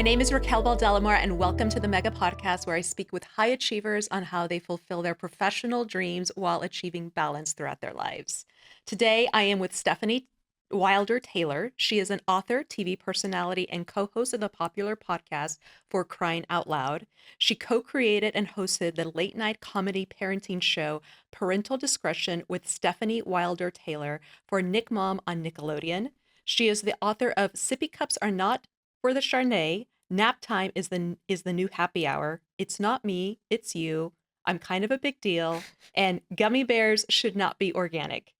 My name is Raquel Baldelamore, and welcome to the Mega Podcast, where I speak with high achievers on how they fulfill their professional dreams while achieving balance throughout their lives. Today, I am with Stefanie Wilder-Taylor. She is an author, TV personality, and co-host of the popular podcast For Crying Out Loud. She co-created and hosted the late-night comedy parenting show Parental Discretion with Stefanie Wilder-Taylor for Nick Mom on Nickelodeon. She is the author of Sippy Cups Are Not for the Chardonnay. Naptime is the new happy hour. It's not me, it's you. I'm kind of a big deal. And gummy bears should not be organic.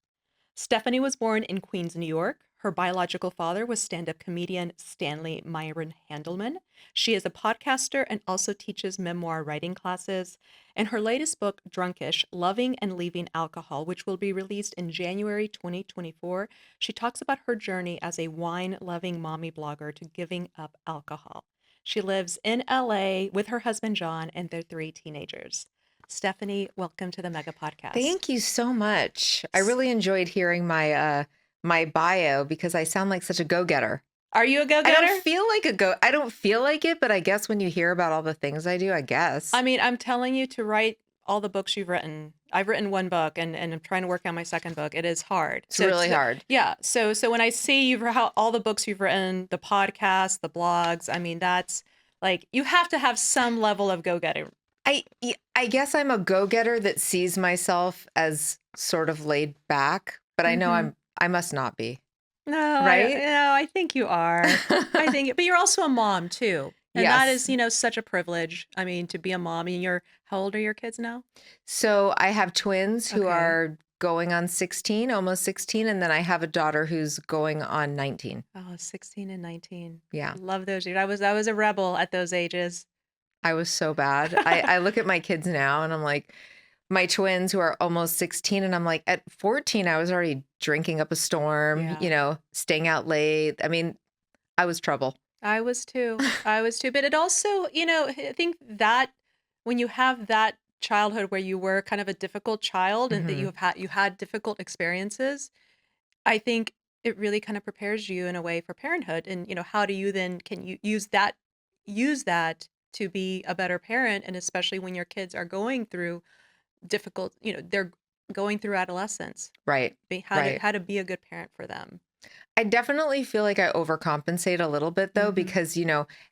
Stefanie was born in Queens, New York. Her biological father was stand-up comedian Stanley Myron Handelman. She is a podcaster and also teaches memoir writing classes. In her latest book, Drunkish, Loving and Leaving Alcohol, which will be released in January 2024, she talks about her journey as a wine-loving mommy blogger to giving up alcohol. She lives in LA with her husband, John, and their 3 teenagers. Stefanie, welcome to the Mega Podcast. Thank you so much. I really enjoyed hearing my my bio because I sound like such a go-getter. Are you a go-getter? I don't feel like it, but I guess when you hear about all the things I do, I guess. I mean, I'm telling you to write all the books you've written. I've written 1 book and I'm trying to work on my 2nd book. It is hard. It's really hard. Yeah. So when I see all the books you've written, the podcast, the blogs, I mean, that's like, you have to have some level of go-getter. I guess I'm a go-getter that sees myself as sort of laid back, but I know I must not be. No, right? I think you are. But you're also a mom too. And that is, such a privilege. I mean, to be a mom. And how old are your kids now? So I have twins who are going on 16, almost 16. And then I have a daughter who's going on 19. Oh, 16 and 19. Yeah. Love those years. I was a rebel at those ages. I was so bad. I look at my kids now and I'm like, my twins who are almost 16, and I'm like, at 14, I was already drinking up a storm, staying out late. I mean, I was trouble. I was too. But it also, I think that when you have that childhood where you were kind of a difficult child and that you had difficult experiences, I think it really kind of prepares you in a way for parenthood. And, how do you then, can you use that to be a better parent? And especially when your kids are going through difficult, they're going through adolescence. Right. How to be a good parent for them. I definitely feel like I overcompensate a little bit though, because,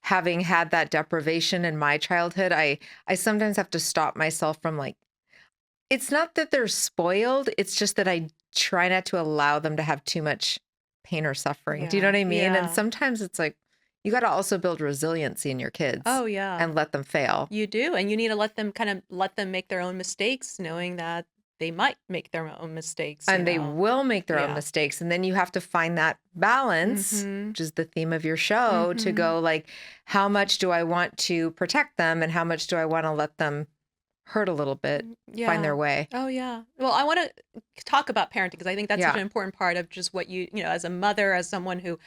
having had that deprivation in my childhood, I sometimes have to stop myself from like, it's not that they're spoiled. It's just that I try not to allow them to have too much pain or suffering. Do you know what I mean? Yeah. And sometimes it's like, you got to also build resiliency in your kids. Oh, yeah. And let them fail. You do. And you need to let them make their own mistakes, knowing that they might make their own mistakes. And they will make their own mistakes. And then you have to find that balance, which is the theme of your show, to go like, how much do I want to protect them and how much do I want to let them hurt a little bit, find their way? Oh, yeah. Well, I want to talk about parenting because I think that's such an important part of just what as a mother, as someone who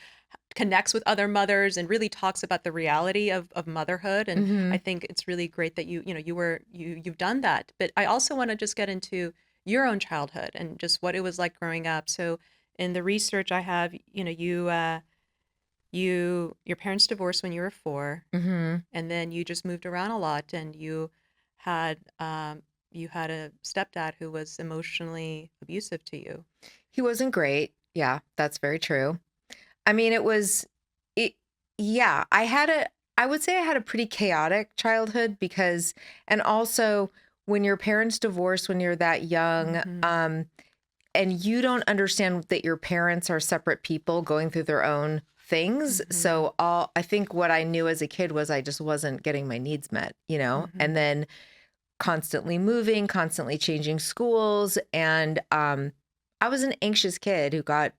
connects with other mothers and really talks about the reality of motherhood. And I think it's really great that you've done that. But I also want to just get into your own childhood and just what it was like growing up. So in the research I have, your parents divorced when you were 4, and then you just moved around a lot, and you had a stepdad who was emotionally abusive to you. He wasn't great. Yeah, that's very true. I mean, I would say I had a pretty chaotic childhood because, and also when your parents divorce when you're that young, and you don't understand that your parents are separate people going through their own things. So I think what I knew as a kid was I just wasn't getting my needs met, and then constantly moving, constantly changing schools. And I was an anxious kid who got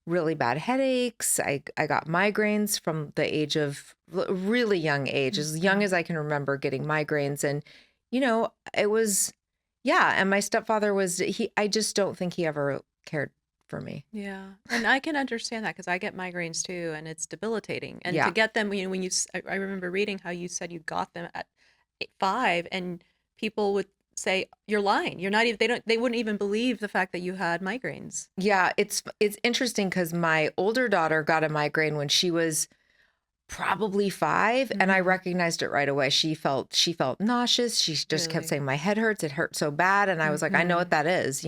really bad headaches. I got migraines from the age of really young age, as young as I can remember getting migraines. And, it was, and my stepfather I just don't think he ever cared for me. Yeah. And I can understand that because I get migraines too, and it's debilitating. And to get them, I remember reading how you said you got them at 5 and people would say you're lying. You're not even, they wouldn't even believe the fact that you had migraines. Yeah, it's interesting because my older daughter got a migraine when she was probably 5, and I recognized it right away. She felt nauseous. She just kept Really? saying, my head hurts. It hurts so bad. And I was like, I know what Mhm. that is,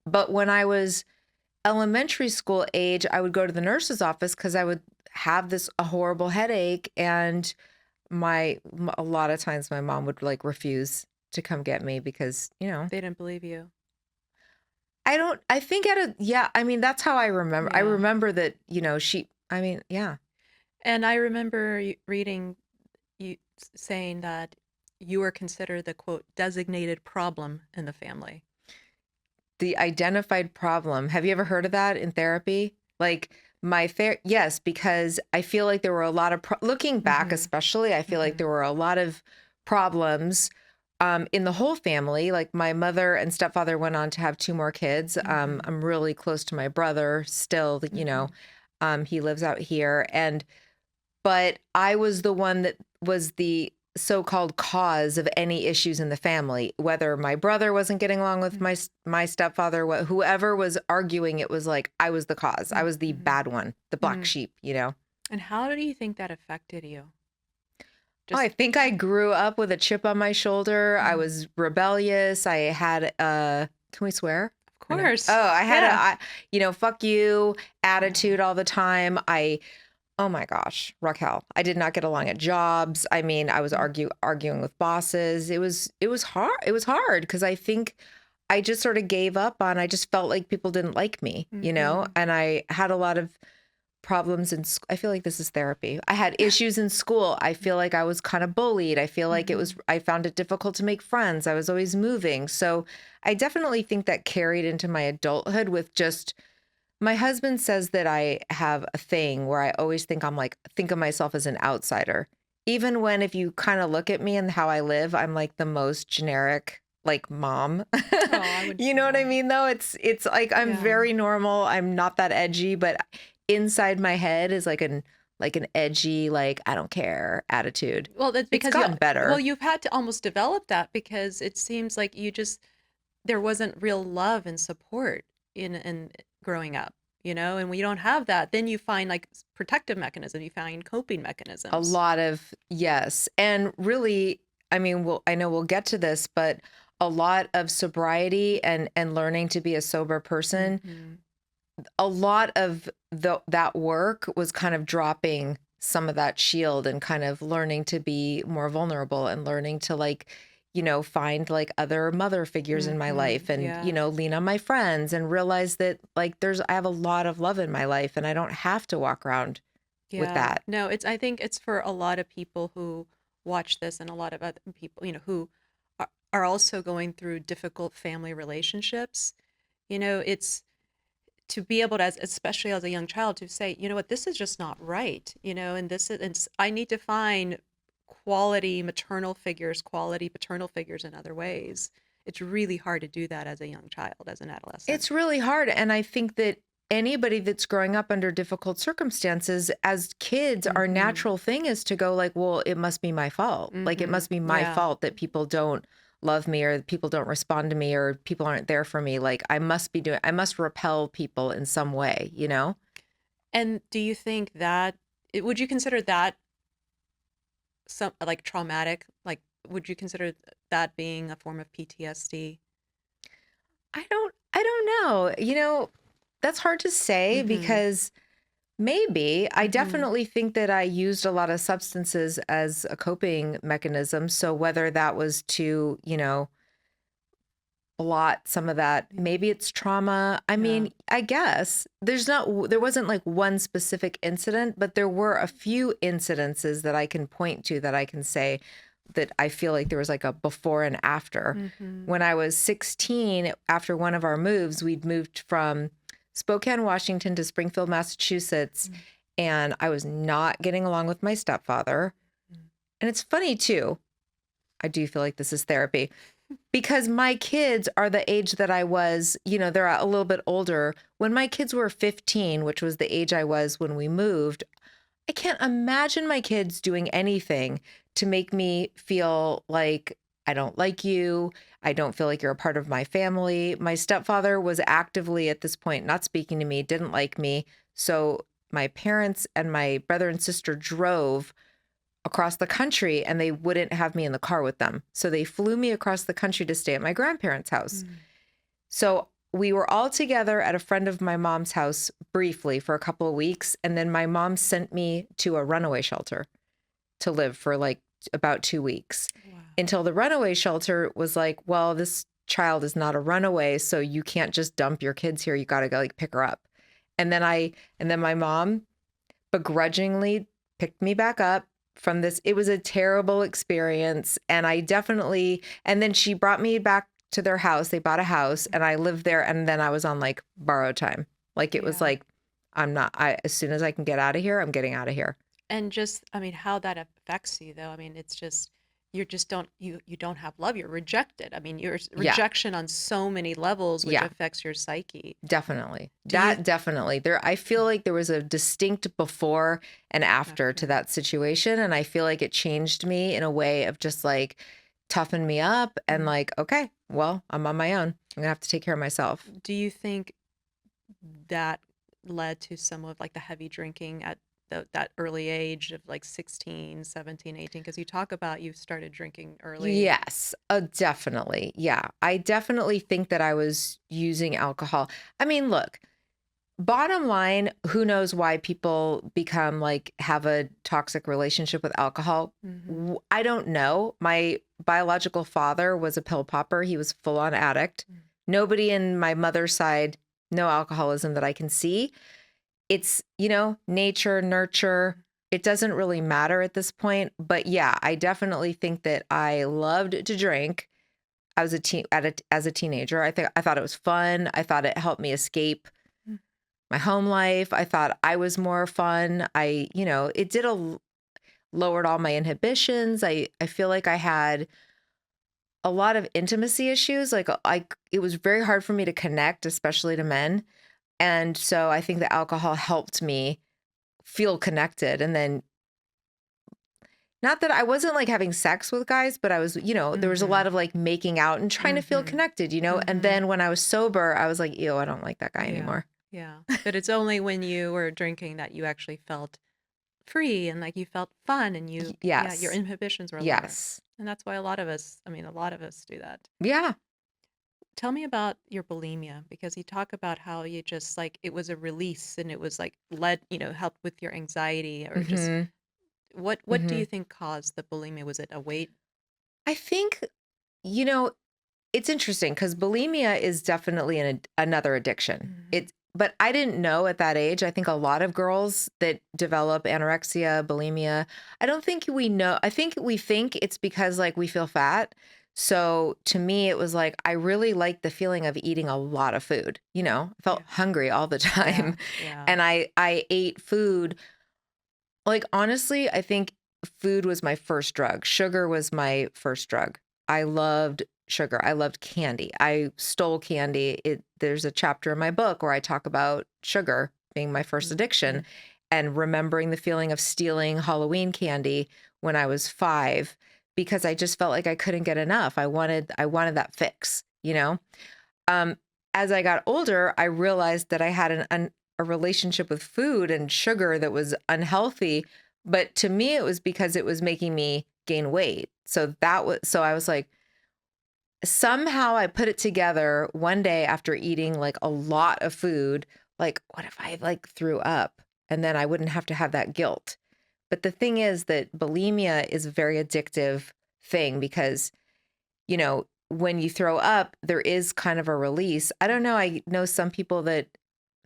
But when I was elementary school age, I would go to the nurse's office because I would have a horrible headache, and a lot of times my mom would like refuse to come get me because, They didn't believe you. I think yeah, I mean, that's how I remember. I Yeah. remember that, yeah. And I remember reading you saying that you were considered the quote designated problem in the family. The identified problem. Have you ever heard of that in therapy? Like yes, because I feel like there were a lot of looking back, Mhm. especially, I feel like Mhm. there were a lot of problems in the whole family. Like my mother and stepfather went on to have 2 more kids. Mhm. I'm really close to my brother still, Mhm. he lives out here, but I was the one that was the so-called cause of any issues in the family. Whether my brother wasn't getting along with Mhm. my stepfather, whoever was arguing, it was like I was the cause. I was the Mhm. bad one, the black Mm. sheep. And how do you think that affected you? Oh, I Just think I grew up with a chip on my shoulder. I Mhm. was rebellious. I had can we swear? Of Or no? course. Oh, I had Yeah. fuck you Yeah. attitude all the time. Oh my gosh, Raquel, I did not get along at jobs. I mean, I was Mm. arguing with bosses. It was hard. It was hard because I think I just sort of gave up on, I just felt like people didn't like me. Mhm. And I had a lot of problems I feel like this is therapy. I had issues in school. I feel like I was kind of bullied. I feel like Mhm. I found it difficult to make friends. I was always moving. So I definitely think that carried into my adulthood with just my husband says that I have a thing where I always think of myself as an outsider. Even when, if you kind of look at me and how I live, I'm like the most generic, like mom. Oh, I wouldn't You say know what I that. mean, though? It's like I'm Yeah. very normal. I'm not that edgy, but inside my head is like an edgy, like I don't care attitude. Well, that's It's because gotten better. you've had to almost develop that because it seems like there wasn't real love and support in growing up, and when you don't have that, then you find like protective mechanism, you find coping A mechanisms. lot of yes. And really, I mean, I know we'll get to this, but a lot of sobriety and learning to be a sober person, Mhm. a lot of that work was kind of dropping some of that shield and kind of learning to be more vulnerable and learning to find like other mother figures in my life Mhm. and, Yeah. lean on my friends and realize that like I have a lot of love in my life and I don't have to walk around with Yeah. that. No, I think it's for a lot of people who watch this and a lot of other people, who are also going through difficult family relationships. It's to be able to, especially as a young child, to say, you know what, this is just not right, and I need to find quality maternal figures, quality paternal figures in other ways. It's really hard to do that as a young child, as an adolescent. It's really hard. And I think that anybody that's growing up under difficult circumstances as kids, our Mm-hmm. natural thing is to go like, well, it must be my fault. Like it Mm-hmm. must be my Yeah. fault that people don't love me or people don't respond to me or people aren't there for me. Like I must repel people in some way? And do you think that would you consider that some like traumatic? Like, would you consider that being a form of PTSD? I don't know. That's hard to say Mm-hmm. because maybe. I Mm-hmm. definitely think that I used a lot of substances as a coping mechanism. So whether that was to, blot some of that, maybe it's trauma. I Yeah. mean, I guess there wasn't like one specific incident, but there were a few incidences that I can point to that I can say that I feel like there was like a before and after. Mm-hmm. When I was 16, after one of our moves, we'd moved from Spokane, Washington to Springfield, Massachusetts, and I was not getting along with my stepfather. And it's funny too. I do feel like this is therapy because my kids are the age that I was, they're a little bit older. When my kids were 15, which was the age I was when we moved, I can't imagine my kids doing anything to make me feel like I don't like you. I don't feel like you're a part of my family. My stepfather was actively at this point not speaking to me, didn't like me. So my parents and my brother and sister drove across the country and they wouldn't have me in the car with them. So they flew me across the country to stay at my grandparents' house. Mm. So we were all together at a friend of my mom's house briefly for a couple of weeks. And then my mom sent me to a runaway shelter to live for like about 2 weeks Wow. until the runaway shelter was like, well, this child is not a runaway. So you can't just dump your kids here. You got to go like pick her up. And then my mom begrudgingly picked me back up from this. It was a terrible experience. And and then she brought me back to their house. They bought a house and I lived there. And then I was on like borrowed time. Like it was Yeah. like, as soon as I can get out of here, I'm getting out of here. And just, I mean, how that affects you though. I mean, it's just you don't have love. You're rejected. I mean, you're Yeah. rejection on so many levels, which Yeah. affects your psyche. Definitely. Do you Definitely. I feel like there was a distinct before and after to that situation. And I feel like it changed me in a way of just like toughen me up and like, okay, well, I'm on my own. I'm gonna have to take care of myself. do you think that led to some of like the heavy drinking at that early age of like 16, 17, 18? Because you talk about you started drinking early. Yes, definitely. Yeah. I definitely think that I was using alcohol. I mean, look, bottom line, who knows why people become like have a toxic relationship with alcohol? Mhm. I don't know. My biological father was a pill popper. He was full on addict. Mm. Nobody in my mother's side, no alcoholism that I can see. It's, nature, nurture. It doesn't really matter at this point. But yeah, I definitely think that I loved to drink. I was as a teenager. I thought it was fun. I thought it helped me escape Mm. my home life. I thought I was more fun. It did lowered all my inhibitions. I feel like I had a lot of intimacy issues. Like it was very hard for me to connect, especially to men. And so I think the alcohol helped me feel connected. And then not that I wasn't like having sex with guys, but I was, there was a lot Mhm. of like making out and trying to feel Mhm. connected, And Mhm. then when I was sober, I was like, ew, I don't like that guy Yeah. anymore. Yeah. But it's only when you were drinking that you actually felt free and like you felt fun and yeah, your Yes. inhibitions were lower. Yes. And that's why a lot of us do that. Yeah. Tell me about your bulimia because you talk about how you just like it was a release and it was like helped with your anxiety or just hmm what do hmm you think caused the bulimia? Was it a weight? I think, you know, it's interesting because bulimia is definitely another addiction. Mhm. But I didn't know at that age. I think a lot of girls that develop anorexia, bulimia, I don't think we know. I think we think it's because like we feel fat. So to me, it was like I really liked the feeling of eating a lot of food. I felt Yeah. hungry all the Yeah. time, Yeah. and I ate food. Like honestly, I think food was my first drug. Sugar was my first drug. I loved sugar. I loved candy. I stole candy. There's a chapter in my book where I talk about sugar being my first addiction Mhm. and remembering the feeling of stealing Halloween candy when I was 5 because I just felt like I couldn't get enough. I wanted that fix. Um, as I got older, I realized that I had a relationship with food and sugar that was unhealthy. But to me, it was because it was making me gain weight. So I was like, somehow I put it together one day after eating like a lot of food. Like, what if I like threw up and then I wouldn't have to have that guilt? But the thing is that bulimia is a very addictive thing because when you throw up, there is kind of a release. I don't know. I know some people that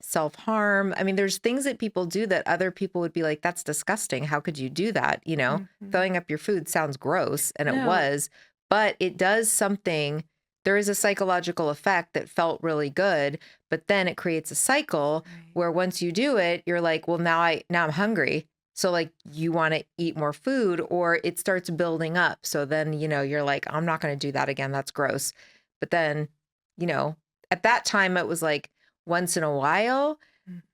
self-harm. I mean, there's things that people do that other people would be like, that's disgusting. How could you do that? Mhm. Throwing up your food sounds gross, and it No. was, but it does something. There is a psychological effect that felt really good, but then it creates a cycle Right. where once you do it, you're like, well, now I'm hungry. So like you want to eat more food or it starts building up. So then, you're like, I'm not going to do that again. That's gross. But then, you know, at that time it was like once in a while.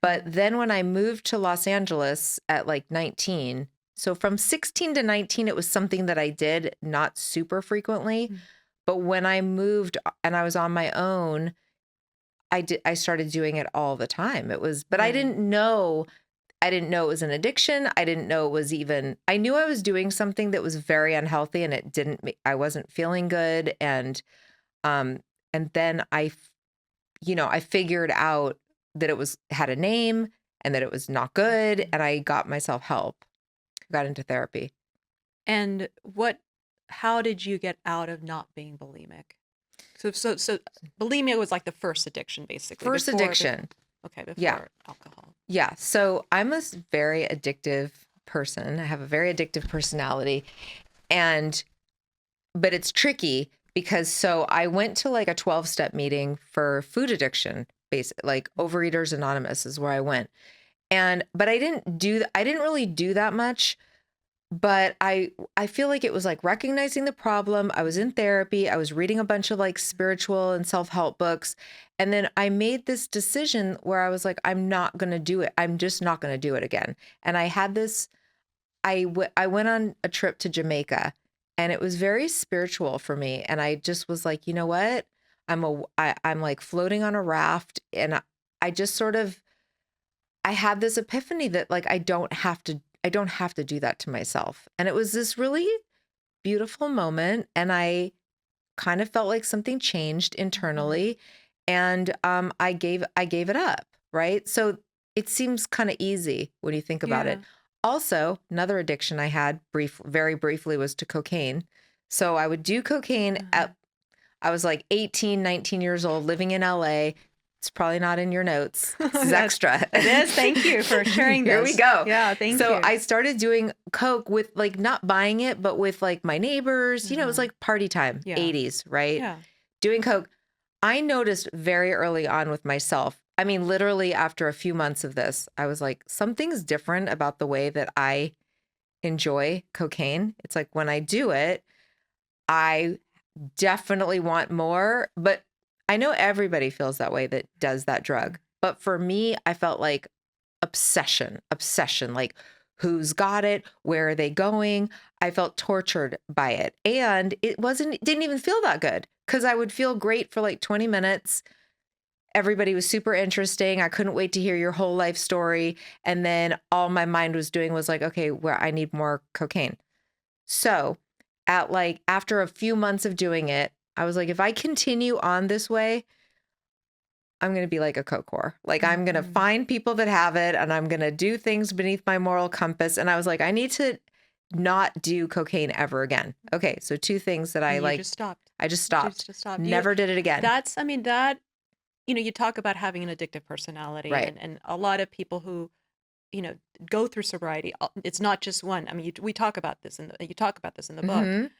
But Mhm. then when I moved to Los Angeles at like 19, so from 16 to 19, it was something that I did not super frequently. Mm. But when I moved and I was on my own, I started doing it all the time. But I Right. didn't know I didn't know it was an addiction. I didn't know it was even, I knew I was doing something that was very unhealthy and it didn't, I wasn't feeling good. Um, and then I figured out that it had a name and that it was not good. And I got myself help, got into therapy. And how did you get out of not being bulimic? So bulimia was like the first addiction, basically. First addiction. Before Yeah. alcohol. Yeah. So I'm a very addictive person. I have a very addictive personality. But it's tricky because I went to like a 12-step meeting for food addiction, basically like Overeaters Anonymous is where I went. But I didn't really do that much. But I feel like it was like recognizing the problem. I was in therapy. I was reading a bunch of like spiritual and self-help books. And then I made this decision where I was like, I'm not going to do it. I'm just not going to do it again. And I had this, I went on a trip to Jamaica and it was very spiritual for me. And I just was like, you know what? I'm like floating on a raft and I just sort of, I had this epiphany that like, I don't have to do that to myself. And it was this really beautiful moment. And I kind of felt like something changed internally. And I gave it up. Right. So it seems kind of easy when you think about it. Also, another addiction I had very briefly was to cocaine. So I would do cocaine I was like 18, 19 years old, living in LA. It's probably not in your notes. This is extra. It is. Thank you for sharing this. Here we go. Yeah, thank you. So I started doing coke with like not buying it, but with like my neighbors. It was like party time, 80s, right? Yeah. Doing coke. I noticed very early on with myself. I mean, literally after a few months of this, I was like, something's different about the way that I enjoy cocaine. It's like when I do it, I definitely want more, but I know everybody feels that way that does that drug. But for me, I felt like obsession, like who's got it? Where are they going? I felt tortured by it. And it didn't even feel that good because I would feel great for like 20 minutes. Everybody was super interesting. I couldn't wait to hear your whole life story. And then all my mind was doing was like, okay, where I need more cocaine. So after a few months of doing it, I was like, if I continue on this way, I'm going to be like a coke whore. Like I'm going to find people that have it and I'm going to do things beneath my moral compass. And I was like, I need to not do cocaine ever again. Okay. So two things that I just stopped. I just stopped. Just stopped. Never did it again. You talk about having an addictive personality, right. and a lot of people who, go through sobriety, it's not just one. I mean, we talk about this you talk about this in the book,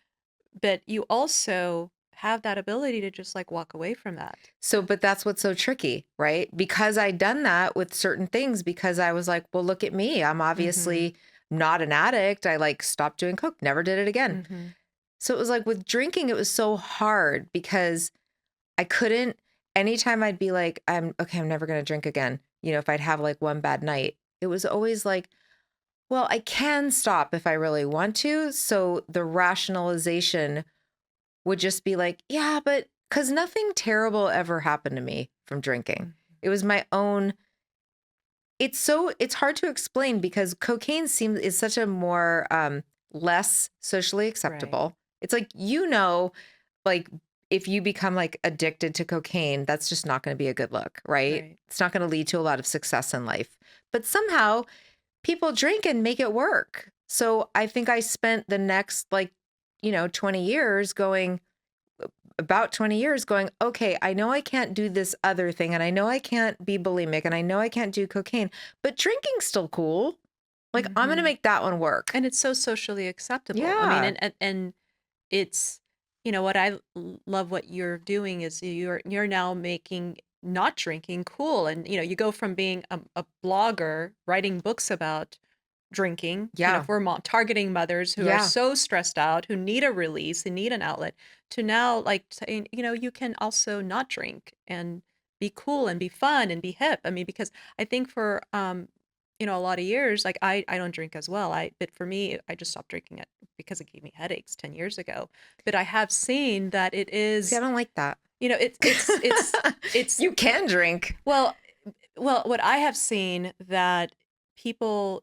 but you also have that ability to just like walk away from that. So, but that's what's so tricky, right? Because I'd done that with certain things because I was like, well, look at me. I'm obviously not an addict. I like stopped doing coke, never did it again. So it was like with drinking, it was so hard because I couldn't, anytime I'd be like, I'm never going to drink again. If I'd have like one bad night, it was always like, well, I can stop if I really want to. So the rationalization would just be like, yeah, but because nothing terrible ever happened to me from drinking. It was my own. It's hard to explain because cocaine is such a more less socially acceptable. Right. It's like, like if you become like addicted to cocaine, that's just not going to be a good look, right? It's not going to lead to a lot of success in life. But somehow people drink and make it work. So I think I spent the next 20 years going, okay, I know I can't do this other thing. And I know I can't be bulimic and I know I can't do cocaine, but drinking's still cool. Like I'm going to make that one work. And it's so socially acceptable. Yeah. I mean, and it's, what I love what you're doing is you're now making not drinking cool. And, you go from being a blogger, writing books about drinking, for targeting mothers who are so stressed out, who need a release, who need an outlet, to now like saying, you can also not drink and be cool and be fun and be hip. I mean, because I think for, a lot of years, like I don't drink as well. But for me, I just stopped drinking it because it gave me headaches 10 years ago. But I have seen that it is. See, I don't like that. It's you can drink. Well, what I have seen that people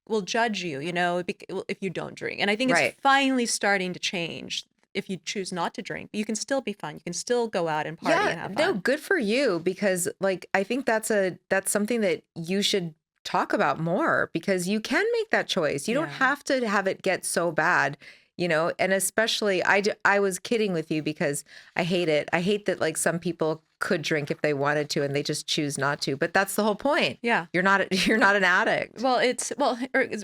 will judge you, if you don't drink. And I think it's Right. finally starting to change. If you choose not to drink, you can still be fun. You can still go out and party Yeah, and have no, fun. good for you because like I think that's something that you should talk about more because you can make that choice. You don't Yeah. have to have it get so bad, and especially I was kidding with you because I hate it. I hate that like some people could drink if they wanted to and they just choose not to. But that's the whole point. Yeah. You're not an addict. Well, it's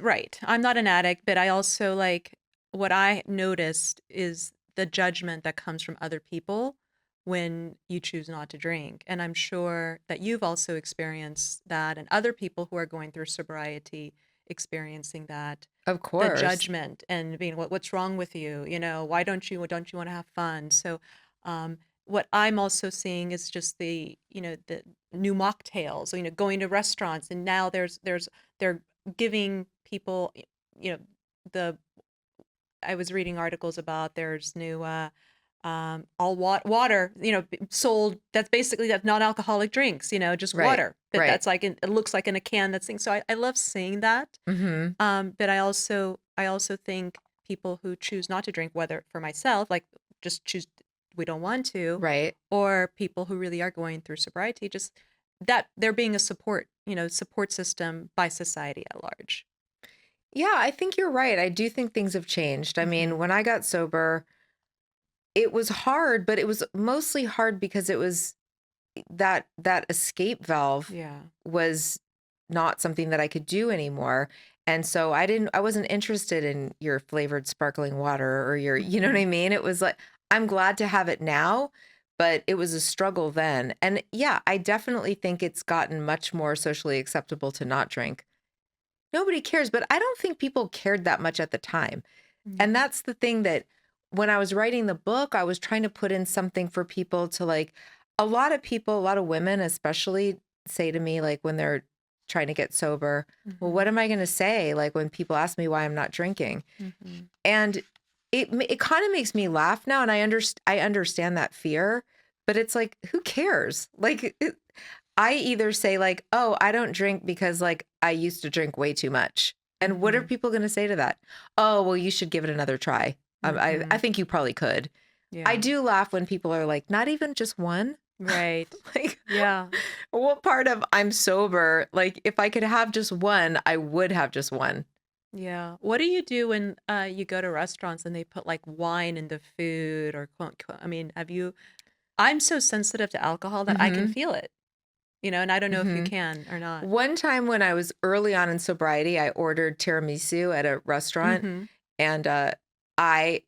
right. I'm not an addict, but I also like what I noticed is the judgment that comes from other people when you choose not to drink. And I'm sure that you've also experienced that and other people who are going through sobriety experiencing that, Of the course. judgment and being what's wrong with you? Why don't you want to have fun? So what I'm also seeing is just the new mocktails, going to restaurants and now they're giving people, you know, the I was reading articles about there's new water, sold that's non-alcoholic drinks, just Right. water. Right. That's like it looks like in a can that's thing. So I love seeing that. Mhm. But I also think people who choose not to drink, whether for myself, like just choose we don't want to, Right. or people who really are going through sobriety, just that they're being a support system by society at large. Yeah, I think you're right. I do think things have changed. I mean, Hmm. when I got sober, it was hard, but it was mostly hard because it was that escape valve Yeah. was not something that I could do anymore. And so I wasn't interested in your flavored sparkling water or your, you know what Hmm. I mean? It was like, I'm glad to have it now, but it was a struggle then. And yeah, I definitely think it's gotten much more socially acceptable to not drink. Nobody cares, but I don't think people cared that much at the time. And Yeah. that's the thing that when I was writing the book, I was trying to put in something for people to like, a lot of people, a lot of women especially say to me, like when they're trying to get sober, well, what Hmm. am I going to say? Like when people ask me why I'm not drinking. Hmm. And it kind of makes me laugh now. And I understand that fear, but it's like, who cares? Like, I either say like, "Oh, I don't drink because like I used to drink way too much." And what are Hmm. people going to say to that? "Oh, well, you should give it another try." I Hmm. think you probably could. I Yeah. do laugh when people are like, "Not even just one?" Right. Like, Yeah. what part of I'm sober? Like, if I could have just one, I would have just one. Yeah. What do you do when you go to restaurants and they put like wine in the food or I mean, I'm so sensitive to alcohol that I can Mhm. feel it, and I don't know if you Mhm. can or not. One time when I was early on in sobriety, I ordered tiramisu at a restaurant Mhm. and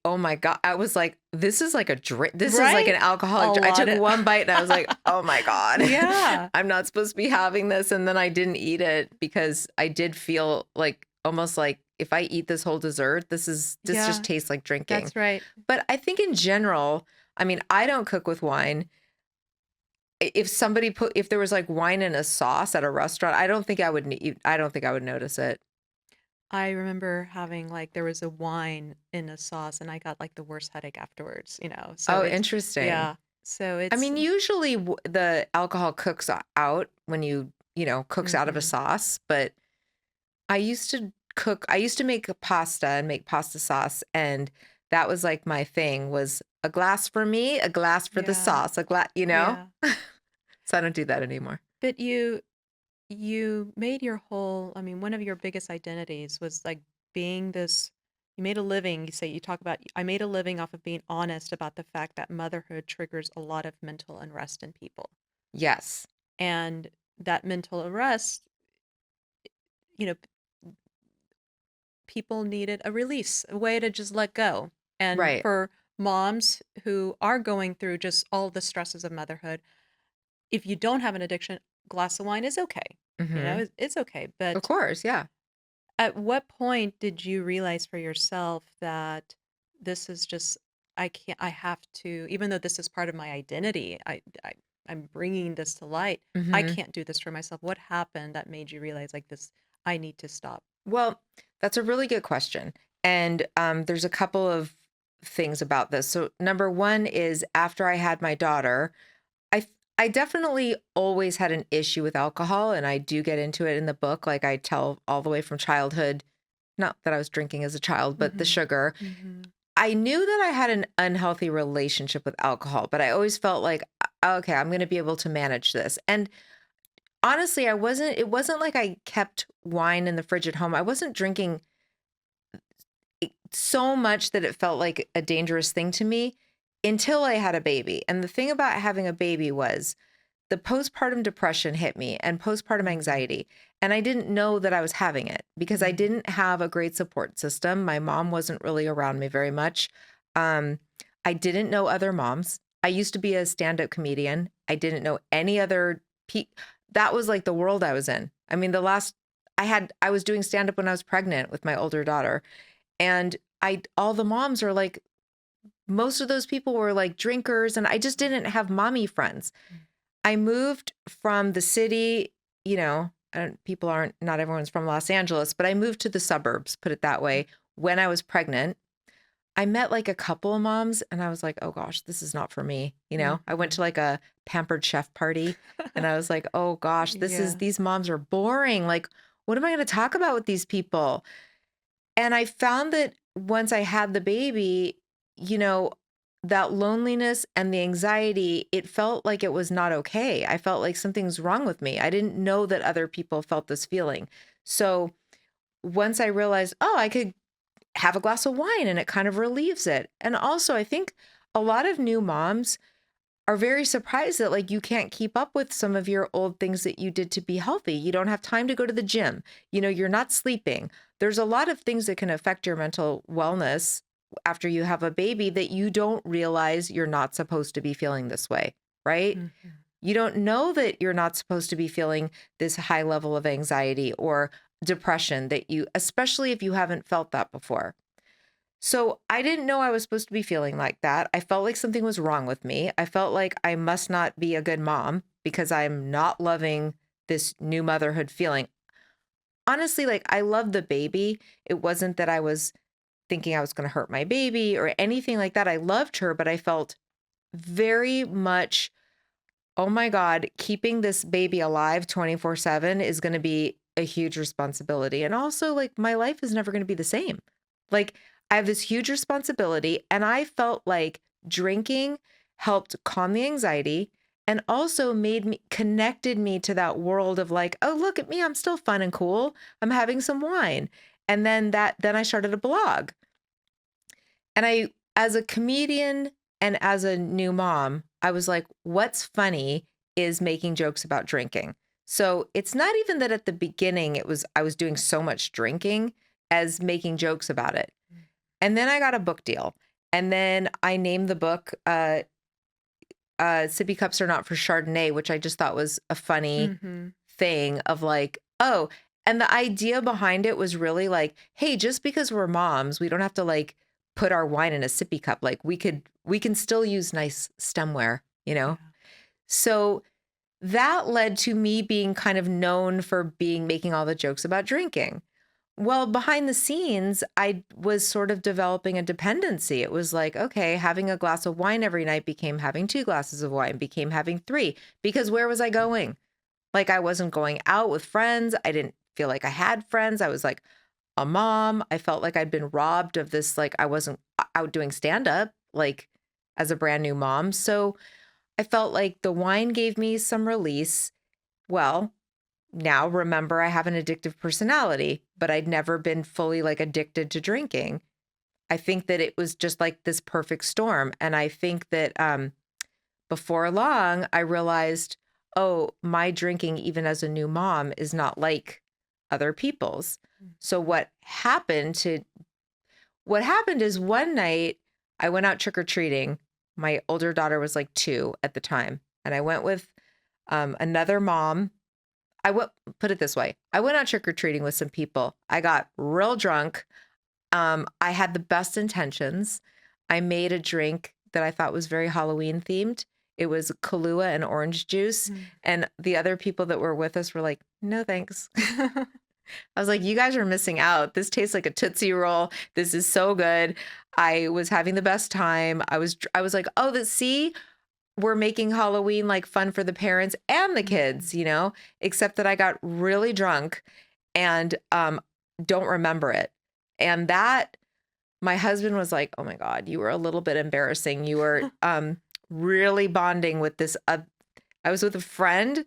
oh my God, I was like, this is like a drink. This is like Right? an A alcoholic drink. I lot took of one bite and I was like, oh my God, Yeah. I'm not supposed to be having this. And then I didn't eat it because I did feel like almost like if I eat this whole dessert, this just Yeah, tastes like drinking. that's right. But I think in general, I mean, I don't cook with wine. If there was like wine in a sauce at a restaurant, I don't think I would notice it. I remember having like there was a wine in a sauce and I got like the worst headache afterwards. So Oh, it's interesting. yeah. So I it's mean, usually the alcohol cooks out when cooks out of a mhm. sauce, but I used to make a pasta and make pasta sauce. And that was like my thing was a glass for me, a glass for the Yeah. sauce, a glass. Yeah. So I don't do that anymore. But you made your whole, I mean, one of your biggest identities was like being this, you made a living, you talk about, I made a living off of being honest about the fact that motherhood triggers a lot of mental unrest in people. Yes. And that mental unrest, you know, people needed a release, a way to just let go. And Right. for moms who are going through just all the stresses of motherhood, if you don't have an addiction, glass of wine is okay. Hmm. It's okay. Of But course. Yeah. at what point did you realize for yourself that this is just, I can't, I have to, even though this is part of my identity, I'm bringing this to light. I Hmm. can't do this for myself. What happened that made you realize like this, I need to stop? Well, that's a really good question. And there's a couple of things about this. So, number one is after I had my daughter, I definitely always had an issue with alcohol, and I do get into it in the book. Like I tell all the way from childhood, not that I was drinking as a child, but the Mhm. sugar. Mhm. I knew that I had an unhealthy relationship with alcohol, but I always felt like, okay, I'm going to be able to manage this. And honestly, it wasn't like I kept wine in the fridge at home. I wasn't drinking so much that it felt like a dangerous thing to me until I had a baby. And the thing about having a baby was the postpartum depression hit me and postpartum Mhm. anxiety. And I didn't know that I was having it because I Mhm. didn't have a great support system. My mom wasn't really around me very much. Um, I didn't know other moms. I used to be a stand-up comedian. I didn't know any other that was like the world I was in. I mean, I was doing stand-up when I was pregnant with my older daughter. And all the moms are like, most of those people were like drinkers, and I just didn't have mommy friends. I moved from the city, you know, not everyone's from Los Angeles, but I moved to the suburbs, put it that way, when I was pregnant. I met like a couple of moms and I was like, oh gosh, this is not for me. I went to Mhm. like a pampered chef party and I was like, oh gosh, Yeah. these moms are boring. Like, what am I going to talk about with these people? And I found that once I had the baby, you know, that loneliness and the anxiety, it felt like it was not okay. I felt like something's wrong with me. I didn't know that other people felt this feeling. So once I realized, oh, I could have a glass of wine and it kind of relieves it. And also, I think a lot of new moms are very surprised that like you can't keep up with some of your old things that you did to be healthy. You don't have time to go to the gym. You're not sleeping. There's a lot of things that can affect your mental wellness after you have a baby that you don't realize you're not supposed to be feeling this way, right? Mhm. You don't know that you're not supposed to be feeling this high level of anxiety or depression especially if you haven't felt that before. So I didn't know I was supposed to be feeling like that. I felt like something was wrong with me. I felt like I must not be a good mom because I'm not loving this new motherhood feeling. Honestly, like I love the baby. It wasn't that I was thinking I was going to hurt my baby or anything like that. I loved her, but I felt very much, oh my God, keeping this baby alive 24/7 is going to be a huge responsibility. And also, like, my life is never going to be the same. Like, I have this huge responsibility, and I felt like drinking helped calm the anxiety and also connected me to that world of like, oh, look at me, I'm still fun and cool. I'm having some wine. And then I started a blog. And as a comedian and as a new mom, I was like, what's funny is making jokes about drinking. So it's not even that at the beginning I was doing so much drinking as making jokes about it. And then I got a book deal. And then I named the book Sippy Cups Are Not for Chardonnay, which I just thought was a funny Mhm. thing of like, oh, and the idea behind it was really like, hey, just because we're moms, we don't have to like put our wine in a sippy cup. Like we can still use nice stemware, you know? Yeah. So that led to me being kind of known for making all the jokes about drinking. Well, behind the scenes, I was sort of developing a dependency. It was like, okay, having a glass of wine every night became having two glasses of wine, became having three, because where was I going? Like I wasn't going out with friends. I didn't feel like I had friends. I was like a mom. I felt like I'd been robbed of this. Like I wasn't out doing stand up like as a brand new mom. So I felt like the wine gave me some release. Well, now remember I have an addictive personality, but I'd never been fully like addicted to drinking. I think that it was just like this perfect storm. And I think that before long, I realized, oh, my drinking, even as a new mom, is not like other people's. So Mhm. what happened is one night I went out trick or treating. My older daughter was like 2 at the time, and I went with another mom. I went Put it this way: I went out trick or treating with some people. I got real drunk. I had the best intentions. I made a drink that I thought was very Halloween themed. It was Kahlua and orange juice. Mm. And the other people that were with us were like, no, thanks. I was like, you guys are missing out. This tastes like a Tootsie Roll. This is so good. I was having the best time. I was like, oh, see, were making Halloween like fun for the parents and the kids, you know, except that I got really drunk and don't remember it. And that my husband was like, "Oh my God, you were a little bit embarrassing. You were really bonding with this. I was with a friend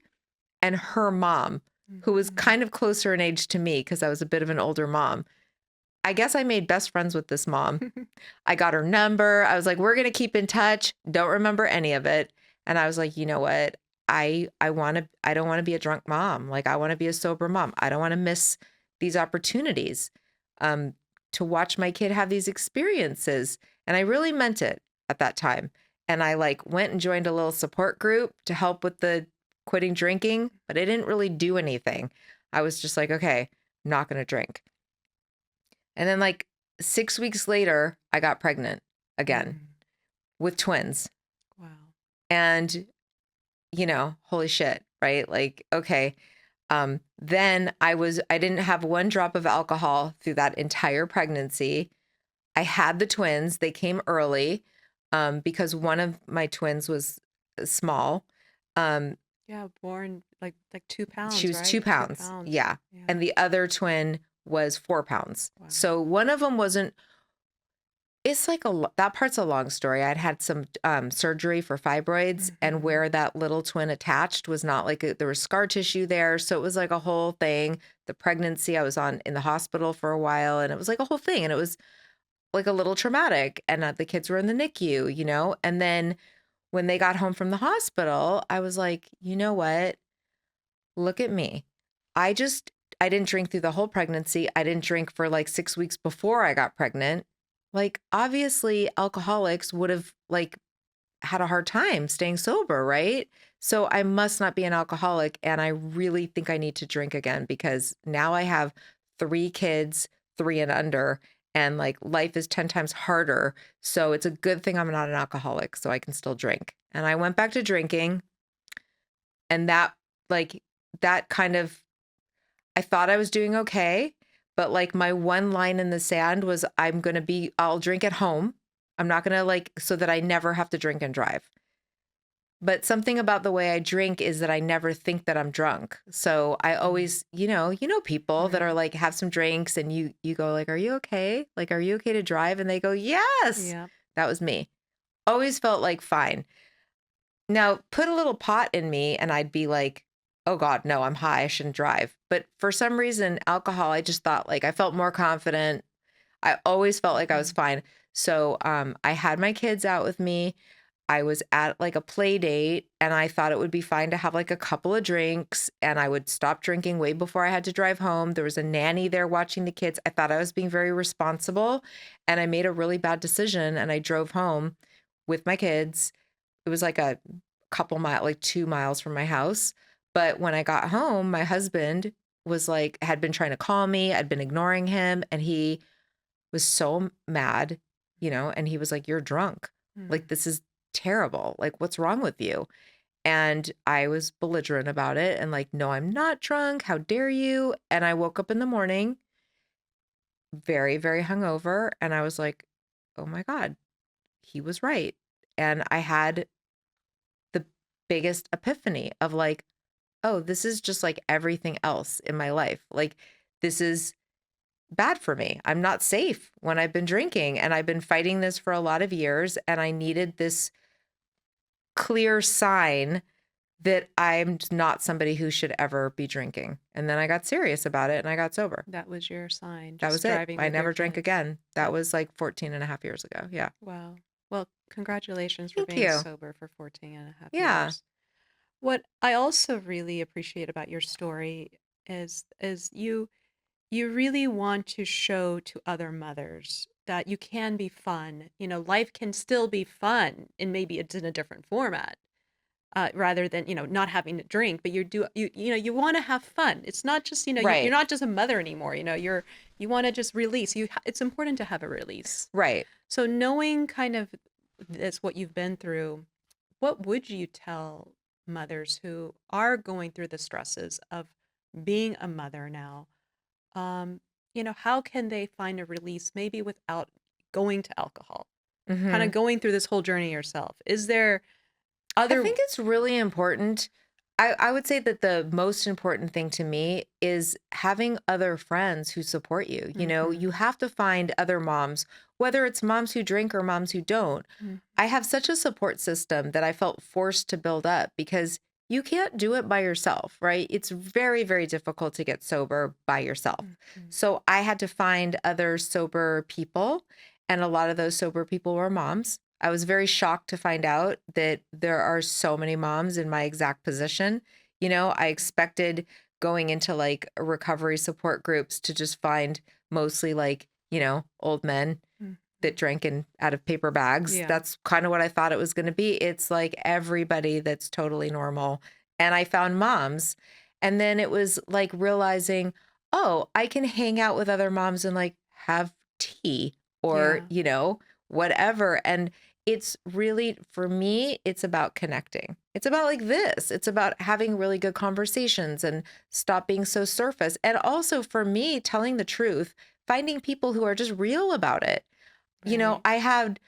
and her mom, who was Mhm. kind of closer in age to me because I was a bit of an older mom. I guess I made best friends with this mom. I got her number. I was like, we're going to keep in touch. Don't remember any of it. And I was like, you know what? I don't want to be a drunk mom. Like I want to be a sober mom. I don't want to miss these opportunities um, to watch my kid have these experiences. And I really meant it at that time. And I like went and joined a little support group to help with the quitting drinking, but it didn't really do anything. I was just like, okay, I'm not going to drink. And then like 6 weeks later, I got pregnant again Mm. with twins. Wow. And, you know, holy shit, right? Like, okay. Then I didn't have one drop of alcohol through that entire pregnancy. I had the twins. They came early because one of my twins was small. Um, Yeah, born like she 2 pounds, was two right? Two pounds. pounds. Yeah. Yeah. And the other twin was 4 pounds. Wow. So one of them wasn't. It's like that part's a long story. I'd had some surgery for fibroids, and Mhm. where that little twin attached was not like there was scar tissue there, so it was like a whole thing. The pregnancy, I was on in the hospital for a while, and it was like a whole thing, and it was like a little traumatic. And the kids were in the NICU, you know. And then when they got home from the hospital, I was like, you know what? Look at me. I just I didn't drink through the whole pregnancy. I didn't drink for like 6 weeks before I got pregnant. Like obviously alcoholics would have like had a hard time staying sober, right? So I must not be an alcoholic and I really think I need to drink again because now I have 3 kids, 3 and under, and like life is 10 times harder. So it's a good thing I'm not an alcoholic so I can still drink. And I went back to drinking and like that kind of I thought I was doing okay, but like my one line in the sand was I'll drink at home. I'm not going to like so that I never have to drink and drive. But something about the way I drink is that I never think that I'm drunk. So I Mm. always, you know people that are Right. like have some drinks and you go like, "Are you okay? Like are you okay to drive?" And they go, "Yes." Yeah. That was me. Always felt like fine. Now, put a little pot in me and I'd be like, oh God, no, I'm high. I shouldn't drive. But for some reason, alcohol, I just thought like I felt more confident. I always felt like I was Mhm. fine. So I had my kids out with me. I was at like a play date and I thought it would be fine to have like a couple of drinks and I would stop drinking way before I had to drive home. There was a nanny there watching the kids. I thought I was being very responsible and I made a really bad decision and I drove home with my kids. It was like a couple mile, like 2 miles from my house. But when I got home, my husband was like, had been trying to call me. I'd been ignoring him. And he was so mad, and he was like, "You're drunk. Like, Mm. this is terrible. Like, what's wrong with you?" And I was belligerent about it and like, "No, I'm not drunk. How dare you?" And I woke up in the morning very, very hungover. And I was like, oh my God, he was right. And I had the biggest epiphany of like, oh, this is just like everything else in my life. Like, this is bad for me. I'm not safe when I've been drinking, and I've been fighting this for a lot of years. And I needed this clear sign that I'm not somebody who should ever be drinking. And then I got serious about it and I got sober. That was your sign, That just was it. driving I with your never drank kids. again. That was like 14 and a half years ago. Yeah. Wow. Well, congratulations for Thank being you. sober for 14 and a half Yeah. years. What I also really appreciate about your story is you really want to show to other mothers that you can be fun. Life can still be fun, and maybe it's in a different format. Rather than not having to drink, but you want to have fun. It's not just you're Right. not just a mother anymore. You want to just release. It's important to have a release. Right. So knowing kind of this what you've been through, what would you tell mothers who are going through the stresses of being a mother now? Um, how can they find a release maybe without going to alcohol? Kind of Hmm. going through this whole journey yourself. Is there I Other think it's really important. I would say that the most important thing to me is having other friends who support you. You know, you Mhm. have to find other moms, whether it's moms who drink or moms who don't. Mhm. I have such a support system that I felt forced to build up because you can't do it by yourself, right? It's very, very difficult to get sober by yourself. Mhm. So I had to find other sober people, and a lot of those sober people were moms. I was very shocked to find out that there are so many moms in my exact position. You know, I expected going into like recovery support groups to just find mostly like, old men that Mhm. drank in out of paper bags. Yeah. That's kind of what I thought it was going to be. It's like everybody that's totally normal. And I found moms. And then it was like realizing, oh, I can hang out with other moms and like have tea or, Yeah. whatever. And it's really, for me, it's about connecting. It's about like this. It's about having really good conversations and stop being so surface. And also for me, telling the truth, finding people who are just real about it. Right. I had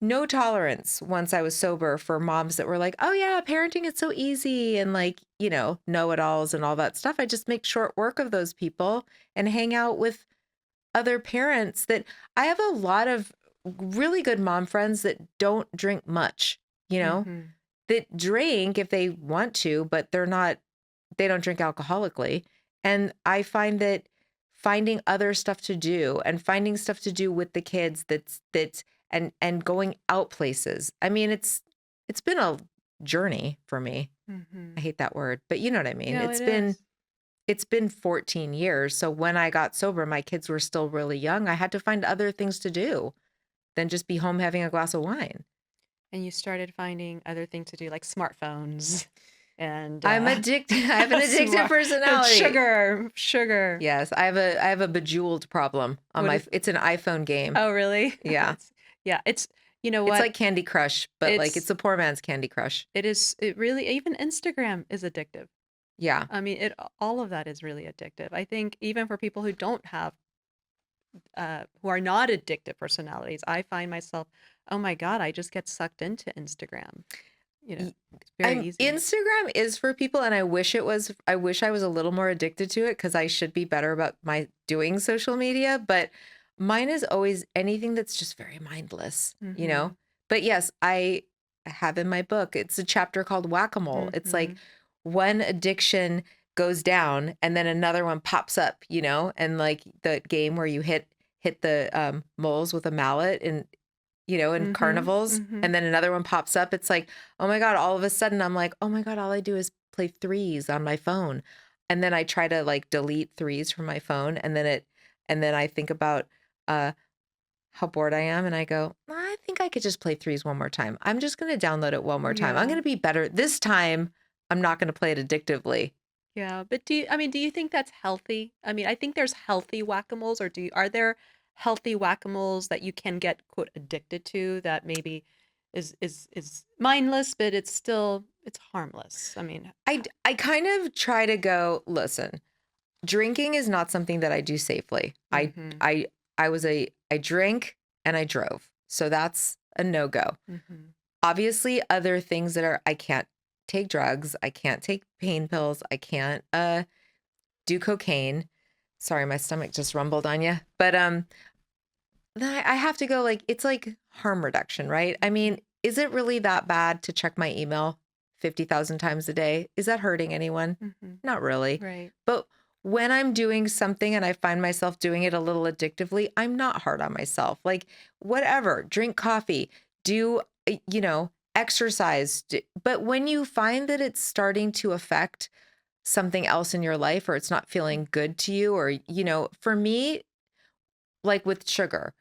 no tolerance once I was sober for moms that were like, oh, yeah, parenting is so easy and like, know it alls and all that stuff. I just make short work of those people and hang out with other parents that I have a lot of really good mom friends that don't drink much, Mhm. that drink if they want to, but they don't drink alcoholically. And I find that finding other stuff to do and finding stuff to do with the kids that's and going out places. I mean, it's been a journey for me. I Mhm. hate that word, but you know what I mean. No, it is. It's been 14 years. So when I got sober, my kids were still really young. I had to find other things to do than just be home having a glass of wine. And you started finding other things to do, like smartphones and I'm addicted. I have an addictive smart personality. sugar. Yes, I have a bejeweled problem on What my is it's an iPhone game. Oh, really? Yeah. It's yeah, it's you know It's what? like Candy Crush, but like it's It's a poor man's Candy Crush. it really even Instagram is addictive. Yeah. I mean, it all of that is really addictive. I think even for people who don't have who are not addictive personalities, I find myself, oh my God, I just get sucked into Instagram. Y- It's very easy. Instagram is for people, and I wish I was a little more addicted to it because I should be better about my doing social media, but mine is always anything that's just very mindless. Mhm. But yes, I have in my book, it's a chapter called Whack-a-Mole. It's like Mhm. one addiction goes down and then another one pops up, and like the game where you hit the moles with a mallet in Mhm. carnivals, Mhm. and then another one pops up. It's like, oh my God, all of a sudden I'm like, oh my God, all I do is play threes on my phone. And then I try to like delete threes from my phone. And then I think about uh, how bored I am. And I go, I think I could just play threes one more time. I'm just going to download it one more time. I'm going Yeah. to be better. This time, I'm not going to play it addictively. Yeah, but do you think that's healthy? I mean, I think there's healthy whack-a-moles, or are there healthy whack-a-moles that you can get quote addicted to that maybe is mindless, but it's harmless. I mean, I kind of try to go, listen, drinking is not something that I do safely. mhm. I drink and I drove. So that's a no-go. Mhm. Obviously, other things I can't take drugs, I can't take pain pills, I can't do cocaine. Sorry, my stomach just rumbled on you. But then I have to go like it's like harm reduction, right? I Mhm. mean, is it really that bad to check my email 50,000 times a day? Is that hurting anyone? Mhm. Not really. Right. But when I'm doing something and I find myself doing it a little addictively, I'm not hard on myself. Like, whatever, drink coffee, do, exercise. But when you find that it's starting to affect something else in your life or it's not feeling good to you, or, for me, like with sugar.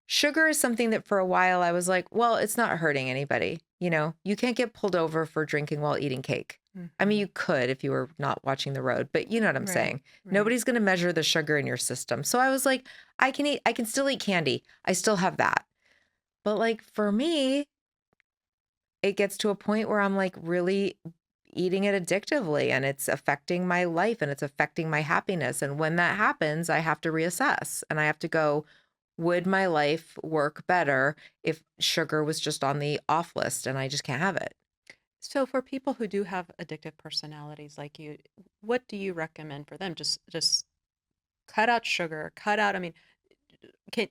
Sugar is something that for a while I was like, well, it's not hurting anybody. You can't get pulled over for drinking while eating cake. I mean, Mhm. you could if you were not watching the road, but you know what I'm Right. saying. Right. Nobody's going to measure the sugar in your system. So I was like, I can still eat candy. I still have that. But like for me, it gets to a point where I'm like really eating it addictively and it's affecting my life and it's affecting my happiness. And when that happens, I have to reassess and I have to go, would my life work better if sugar was just on the off list and I just can't have it? So for people who do have addictive personalities like you, what do you recommend for them? Just cut out sugar, cut out, I mean,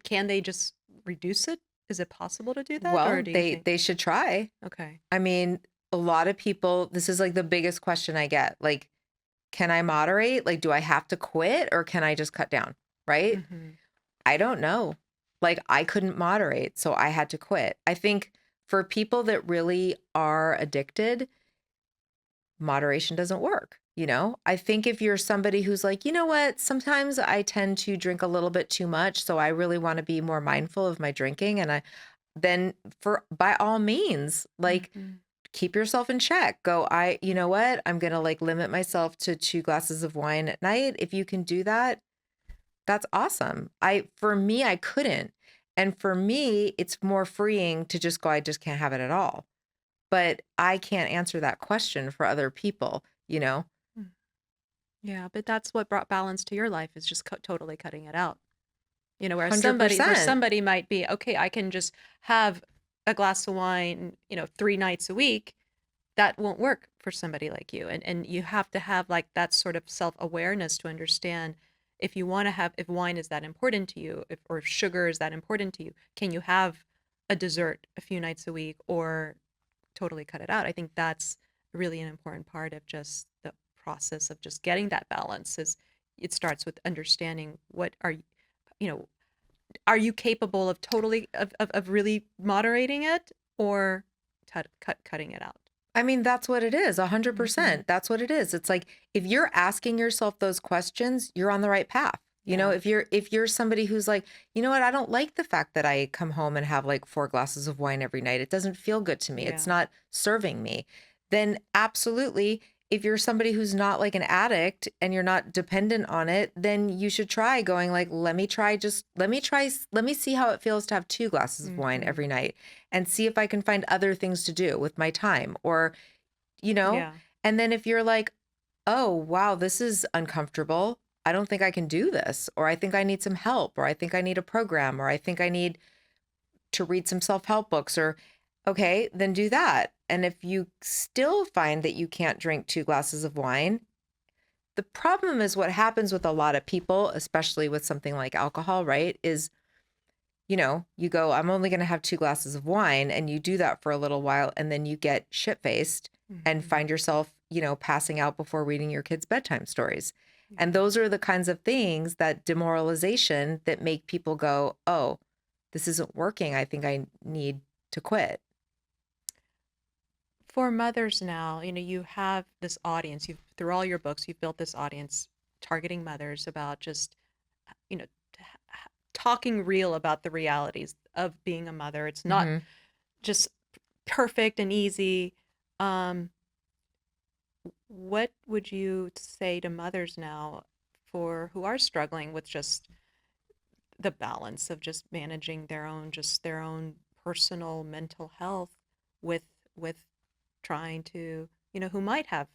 can they just reduce it? Is it possible to do that, or Well, do you they think? they should try. Okay. I mean, a lot of people, this is like the biggest question I get. Like, can I moderate? Like, do I have to quit or can I just cut down? Right? Mhm. I don't know. Like, I couldn't moderate, so I had to quit. I think for people that really are addicted, moderation doesn't work. I think if you're somebody who's like, you know what, sometimes I tend to drink a little bit too much, so I really want to be more mindful of my drinking, and then for by all means, like, Mhm. keep yourself in check. Go, you know what, I'm gonna like limit myself to 2 glasses of wine at night. If you can do that, that's awesome. For me, I couldn't. And for me, it's more freeing to just go, I just can't have it at all. But I can't answer that question for other people. Mm. Yeah, but that's what brought balance to your life, is just totally cutting it out. Whereas where 100%. somebody might be, okay, I can just have a glass of wine, 3 nights a week. That won't work for somebody like you. And you have to have like that sort of self-awareness to understand, if wine is that important to you, or if sugar is that important to you, can you have a dessert a few nights a week, or totally cut it out? I think that's really an important part of just the process of just getting that balance. Is it starts with understanding, what are you know are you capable of totally of really moderating it, or cutting it out? I mean, that's what it is, Hmm. 100%. That's what it is. It's like if you're asking yourself those questions, you're on the right path. Yeah. If you're somebody who's like, you know what, I don't like the fact that I come home and have like 4 glasses of wine every night. It doesn't feel good to me. It's Yeah. not serving me. Then absolutely, if you're somebody who's not like an addict and you're not dependent on it, then you should try going like, let me see how it feels to have 2 glasses of wine Hmm. every night and see if I can find other things to do with my time or you know? Yeah. And then if you're like, "Oh, wow, this is uncomfortable. I don't think I can do this," or "I think I need some help," or "I think I need a program," or "I think I need to read some self-help books," or okay, then do that. And if you still find that you can't drink 2 glasses of wine, the problem is what happens with a lot of people, especially with something like alcohol, right? Is you go, I'm only going to have 2 glasses of wine. And you do that for a little while. And then you get shit faced and Hmm. find yourself, passing out before reading your kids' bedtime stories. And Yeah. those are the kinds of things, that demoralization, that make people go, oh, this isn't working. I think I need to quit. For mothers now, you have this audience. You've Through all your books, you've built this audience targeting mothers, about just, you know, talking real about the realities of being a mother. It's not Hmm. just perfect and easy. Um, what would you say to mothers now, for who are struggling with just the balance of just managing their own personal mental health, with with trying to, who might have,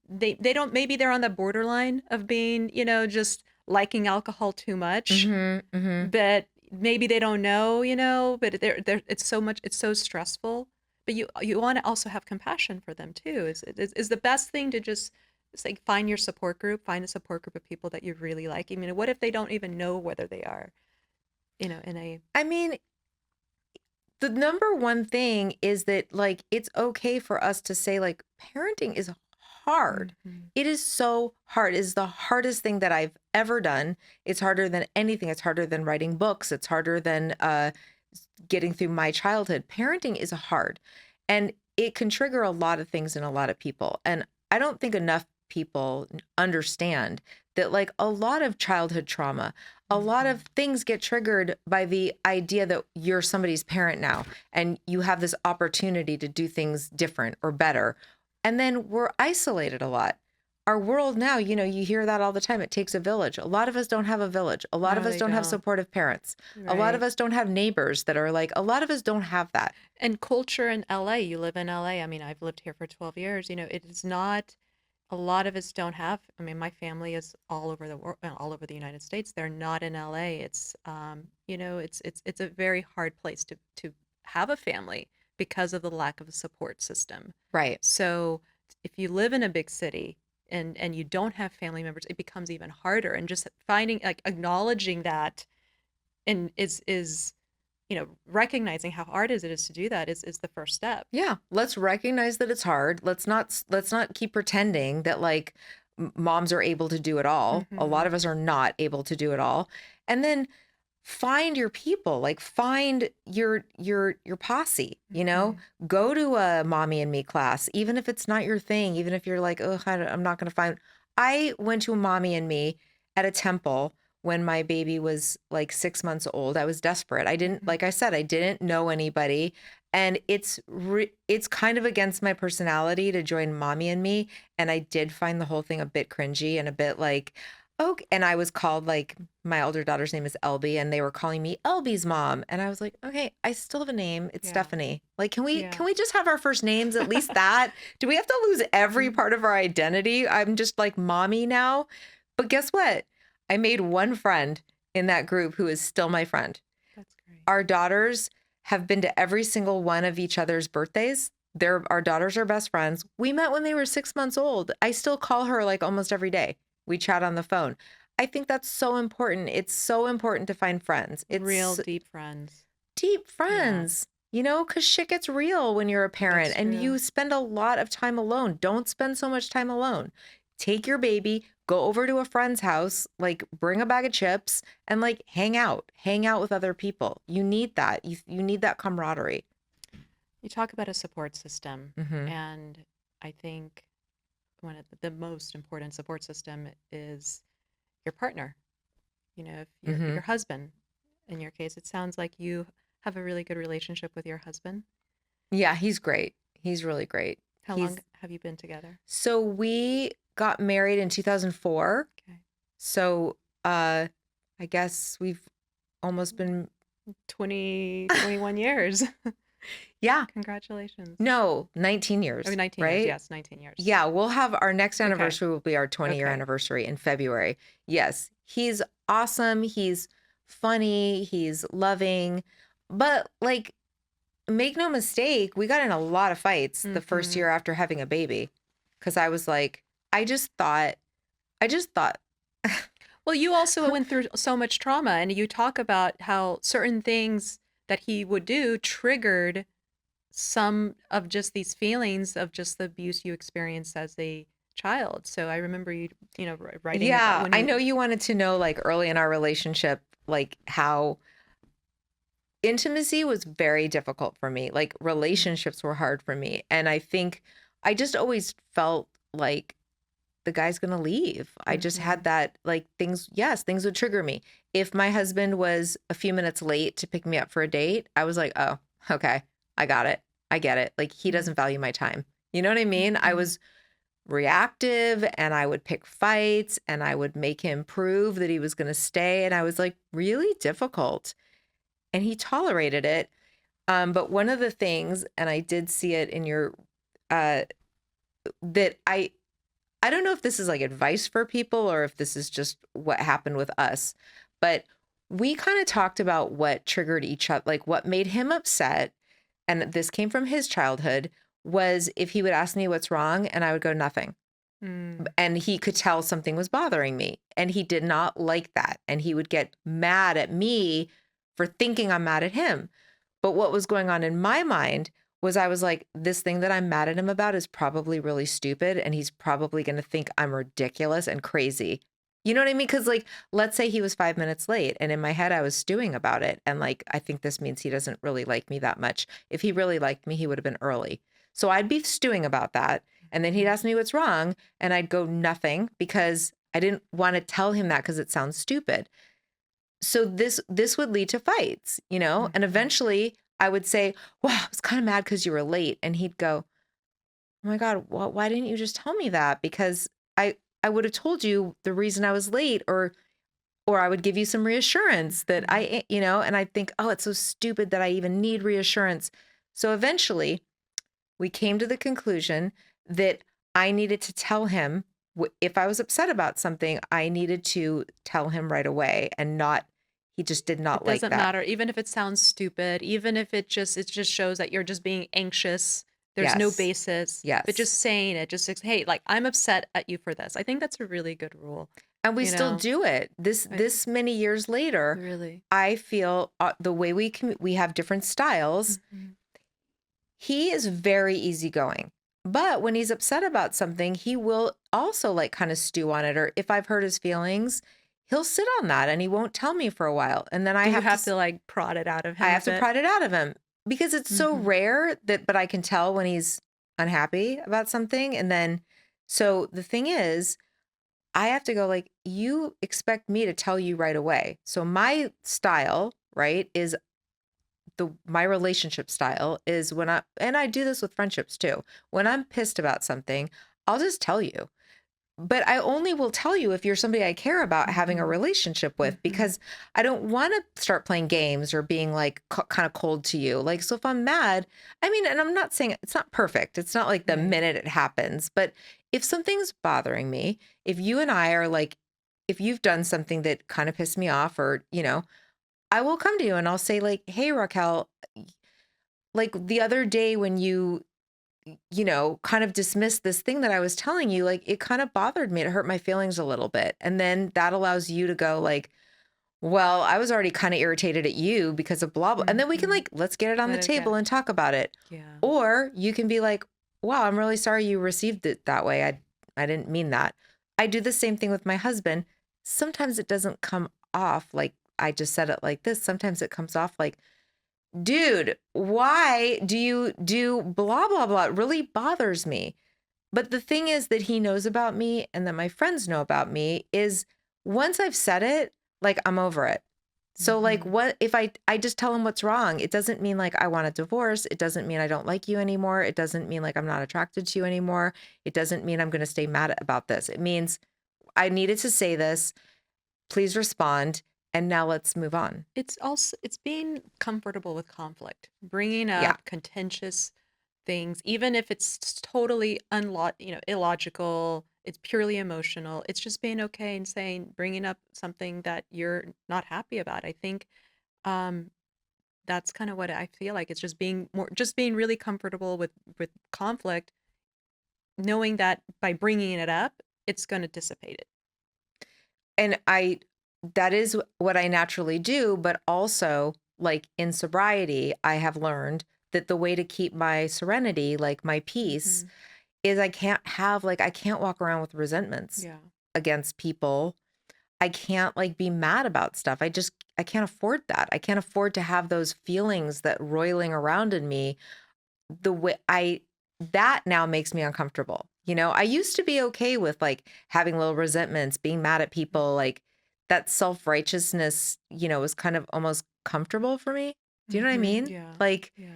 they don't, maybe they're on the borderline of being, just liking alcohol too much, Hmm. Hmm. but maybe they don't know, but they're it's so stressful. But you want to also have compassion for them too. Is the best thing to just, it's like, find your support group, find a support group of people that you really like. I mean, what if they don't even know whether they are, in a. I mean, the number one thing is that like it's okay for us to say like parenting is hard. Mhm. It is so hard. It is the hardest thing that I've ever done. It's harder than anything. It's harder than writing books. It's harder than getting through my childhood. Parenting is hard. And it can trigger a lot of things in a lot of people. And I don't think enough people understand that like a lot of childhood trauma, a lot of Mhm. things get triggered by the idea that you're somebody's parent now and you have this opportunity to do things different or better. And then we're isolated a lot. Our world now, you hear that all the time. It takes a village. A lot of us don't have a village. A lot of No, us they don't have don't. supportive parents. A lot of Right. us don't have neighbors that are like, a lot of us don't have that. And culture in LA, you live in LA. I mean, I've lived here for 12 years. It is not, a lot of us don't have, I mean, my family is all over the world, all over the United States. They're not in LA. It's, it's a very hard place to have a family, because of the lack of a support system. Right. So if you live in a big city and you don't have family members, it becomes even harder. And just finding, like, acknowledging that, and is recognizing how hard it is to do that is the first step. Yeah. Let's recognize that it's hard. Let's not keep pretending that like moms are able to do it all. A lot Mm-hmm. of us are not able to do it all. And then find your people, like find your posse, Mm-hmm. go to a mommy and me class, even if it's not your thing, even if you're like, oh, I'm not going to find. I went to a mommy and me at a temple when my baby was like 6 months old. I was desperate. I didn't, Mm-hmm. like I said, I didn't know anybody. And it's kind of against my personality to join mommy and me. And I did find the whole thing a bit cringy and a bit like, okay. And I was called, like, my older daughter's name is Elby, and they were calling me Elby's mom. And I was like, okay, I still have a name. It's Yeah. Stephanie. Like, can we Yeah. can we just have our first names, at least that? Do we have to lose every part of our identity? I'm just like mommy now. But guess what? I made one friend in that group who is still my friend. That's great. Our daughters have been to every single one of each other's birthdays. Our daughters are best friends. We met when they were 6 months old. I still call her like almost every day. We chat on the phone. I think that's so important. It's so important to find friends. Real It's deep friends. deep Yeah, friends, because shit gets real when you're a parent that's and true. you spend a lot of time alone. Don't spend so much time alone. Take your baby, go over to a friend's house, like bring a bag of chips and like hang out with other people. You need that. You need that camaraderie. You talk about a support system, Hmm. and I think one of the most important support system is your partner. If your Hmm. husband, in your case, it sounds like you have a really good relationship with your husband. Yeah, he's great. He's really great. How long have you been together? So we got married in 2004. Okay. So I guess we've almost been 21 years. yeah. Congratulations. No, 19 Oh, years, 19 years. right? Yes, 19 years. Yeah, we'll have our next Okay. anniversary will be our 20-year Okay. anniversary in February. Yes, he's awesome. He's funny. He's loving. But like, make no mistake, we got in a lot of fights the first Mm-hmm. year after having a baby. Because I was like, I just thought, Well, you also went through so much trauma, and you talk about how certain things that he would do triggered some of just these feelings of just the abuse you experienced as a child. So I remember you, writing about yeah, when I know you. you wanted to know like early in our relationship, like how intimacy was very difficult for me. Like Mhm. relationships were hard for me. And I think I just always felt like the guy's going to leave. I just had Mhm. that like things would trigger me. If my husband was a few minutes late to pick me up for a date, I was like, "Oh, okay. I got it. I get it." Like he doesn't value my time. You know what I mean? I Mhm. was reactive and I would pick fights and I would make him prove that he was going to stay and I was like really difficult. And he tolerated it. But one of the things, and I did see it in your, uh, that I don't know if this is like advice for people or if this is just what happened with us, but we kind of talked about what triggered each other, like what made him upset. And this came from his childhood was if he would ask me what's wrong and I would go nothing. Mm. And he could tell something was bothering me and he did not like that. And he would get mad at me for thinking I'm mad at him. But what was going on in my mind was I was like, this thing that I'm mad at him about is probably really stupid. And he's probably going to think I'm ridiculous and crazy. You know what I mean? Because, like, let's say he was 5 minutes late. And in my head, I was stewing about it. And, like, I think this means he doesn't really like me that much. If he really liked me, he would have been early. So I'd be stewing about that. And then he'd Mhm. ask me what's wrong. And I'd go nothing because I didn't want to tell him that because it sounds stupid. So this would lead to fights, and Mhm. eventually I would say, "Wow, I was kind of mad because you were late," and he'd go, "Oh my God, why didn't you just tell me that? Because I would have told you the reason I was late, or I would give you some reassurance that Mhm. and I think, oh, it's so stupid that I even need reassurance." So eventually we came to the conclusion that I needed to tell him if I was upset about something, I needed to tell him right away and not he just did It not like doesn't that. matter, even if it sounds stupid, even if it just shows that you're just being anxious. There's no Yes. basis, but just Yes. saying it, just like, hey, like I'm upset at you for this. I think that's a really good rule. And we You still know, do it. I This many years later, really. I feel the way we have different styles. Mhm. He is very easygoing. But when he's upset about something, he will also like kind of stew on it. Or if I've hurt his feelings, he'll sit on that and he won't tell me for a while. And then Do you have to like prod it out of I him a have to bit? prod it out of him because it's so Mhm. rare that, but I can tell when he's unhappy about something. And then, so the thing is, I have to go like, you expect me to tell you right away. So my style, right, is my relationship style is when and I do this with friendships too. When I'm pissed about something, I'll just tell you. But I only will tell you if you're somebody I care about having a Mhm. relationship with, Mhm. because I don't want to start playing games or being like kind of cold to you. Like, so if I'm mad, I mean, and I'm not saying it's not perfect. It's not like the Right. minute it happens, but if something's bothering me, if you and I are like, if you've done something that kind of pissed me off or, I will come to you and I'll say like, hey, Raquel, like the other day when you kind of dismissed this thing that I was telling you, like it kind of bothered me. It hurt my feelings a little bit. And then that allows you to go like, well, I was already kind of irritated at you because of blah, blah. And then we can Mhm. like, let's get it on the Let it table go. and talk about it. Yeah. Or you can be like, wow, I'm really sorry you received it that way. I didn't mean that. I do the same thing with my husband. Sometimes it doesn't come off like I just said it like this. Sometimes it comes off like, dude, why do you do blah, blah, blah? It really bothers me. But the thing is that he knows about me and that my friends know about me is once I've said it, like I'm over it. So like Mhm. what if I just tell him what's wrong? It doesn't mean like I want a divorce. It doesn't mean I don't like you anymore. It doesn't mean like I'm not attracted to you anymore. It doesn't mean I'm going to stay mad about this. It means I needed to say this. Please respond and now let's move on. It's being comfortable with conflict, bringing Yeah. up contentious things, even if it's totally illogical, it's purely emotional. It's just being okay and saying, bringing up something that you're not happy about. I think um, that's kind of what I feel like. It's just being really comfortable with conflict, knowing that by bringing it up, it's going to dissipate it. And that is what I naturally do, but also like in sobriety, I have learned that the way to keep my serenity, like my peace, Hmm. is I can't walk around with resentments Yeah. against people. I can't like be mad about stuff. I can't afford that. I can't afford to have those feelings that roiling around in me the way that now makes me uncomfortable. I used to be okay with like having little resentments, being mad at people, like that self-righteousness, was kind of almost comfortable for me. Do you know what I Hmm. mean? Yeah. Like Yeah.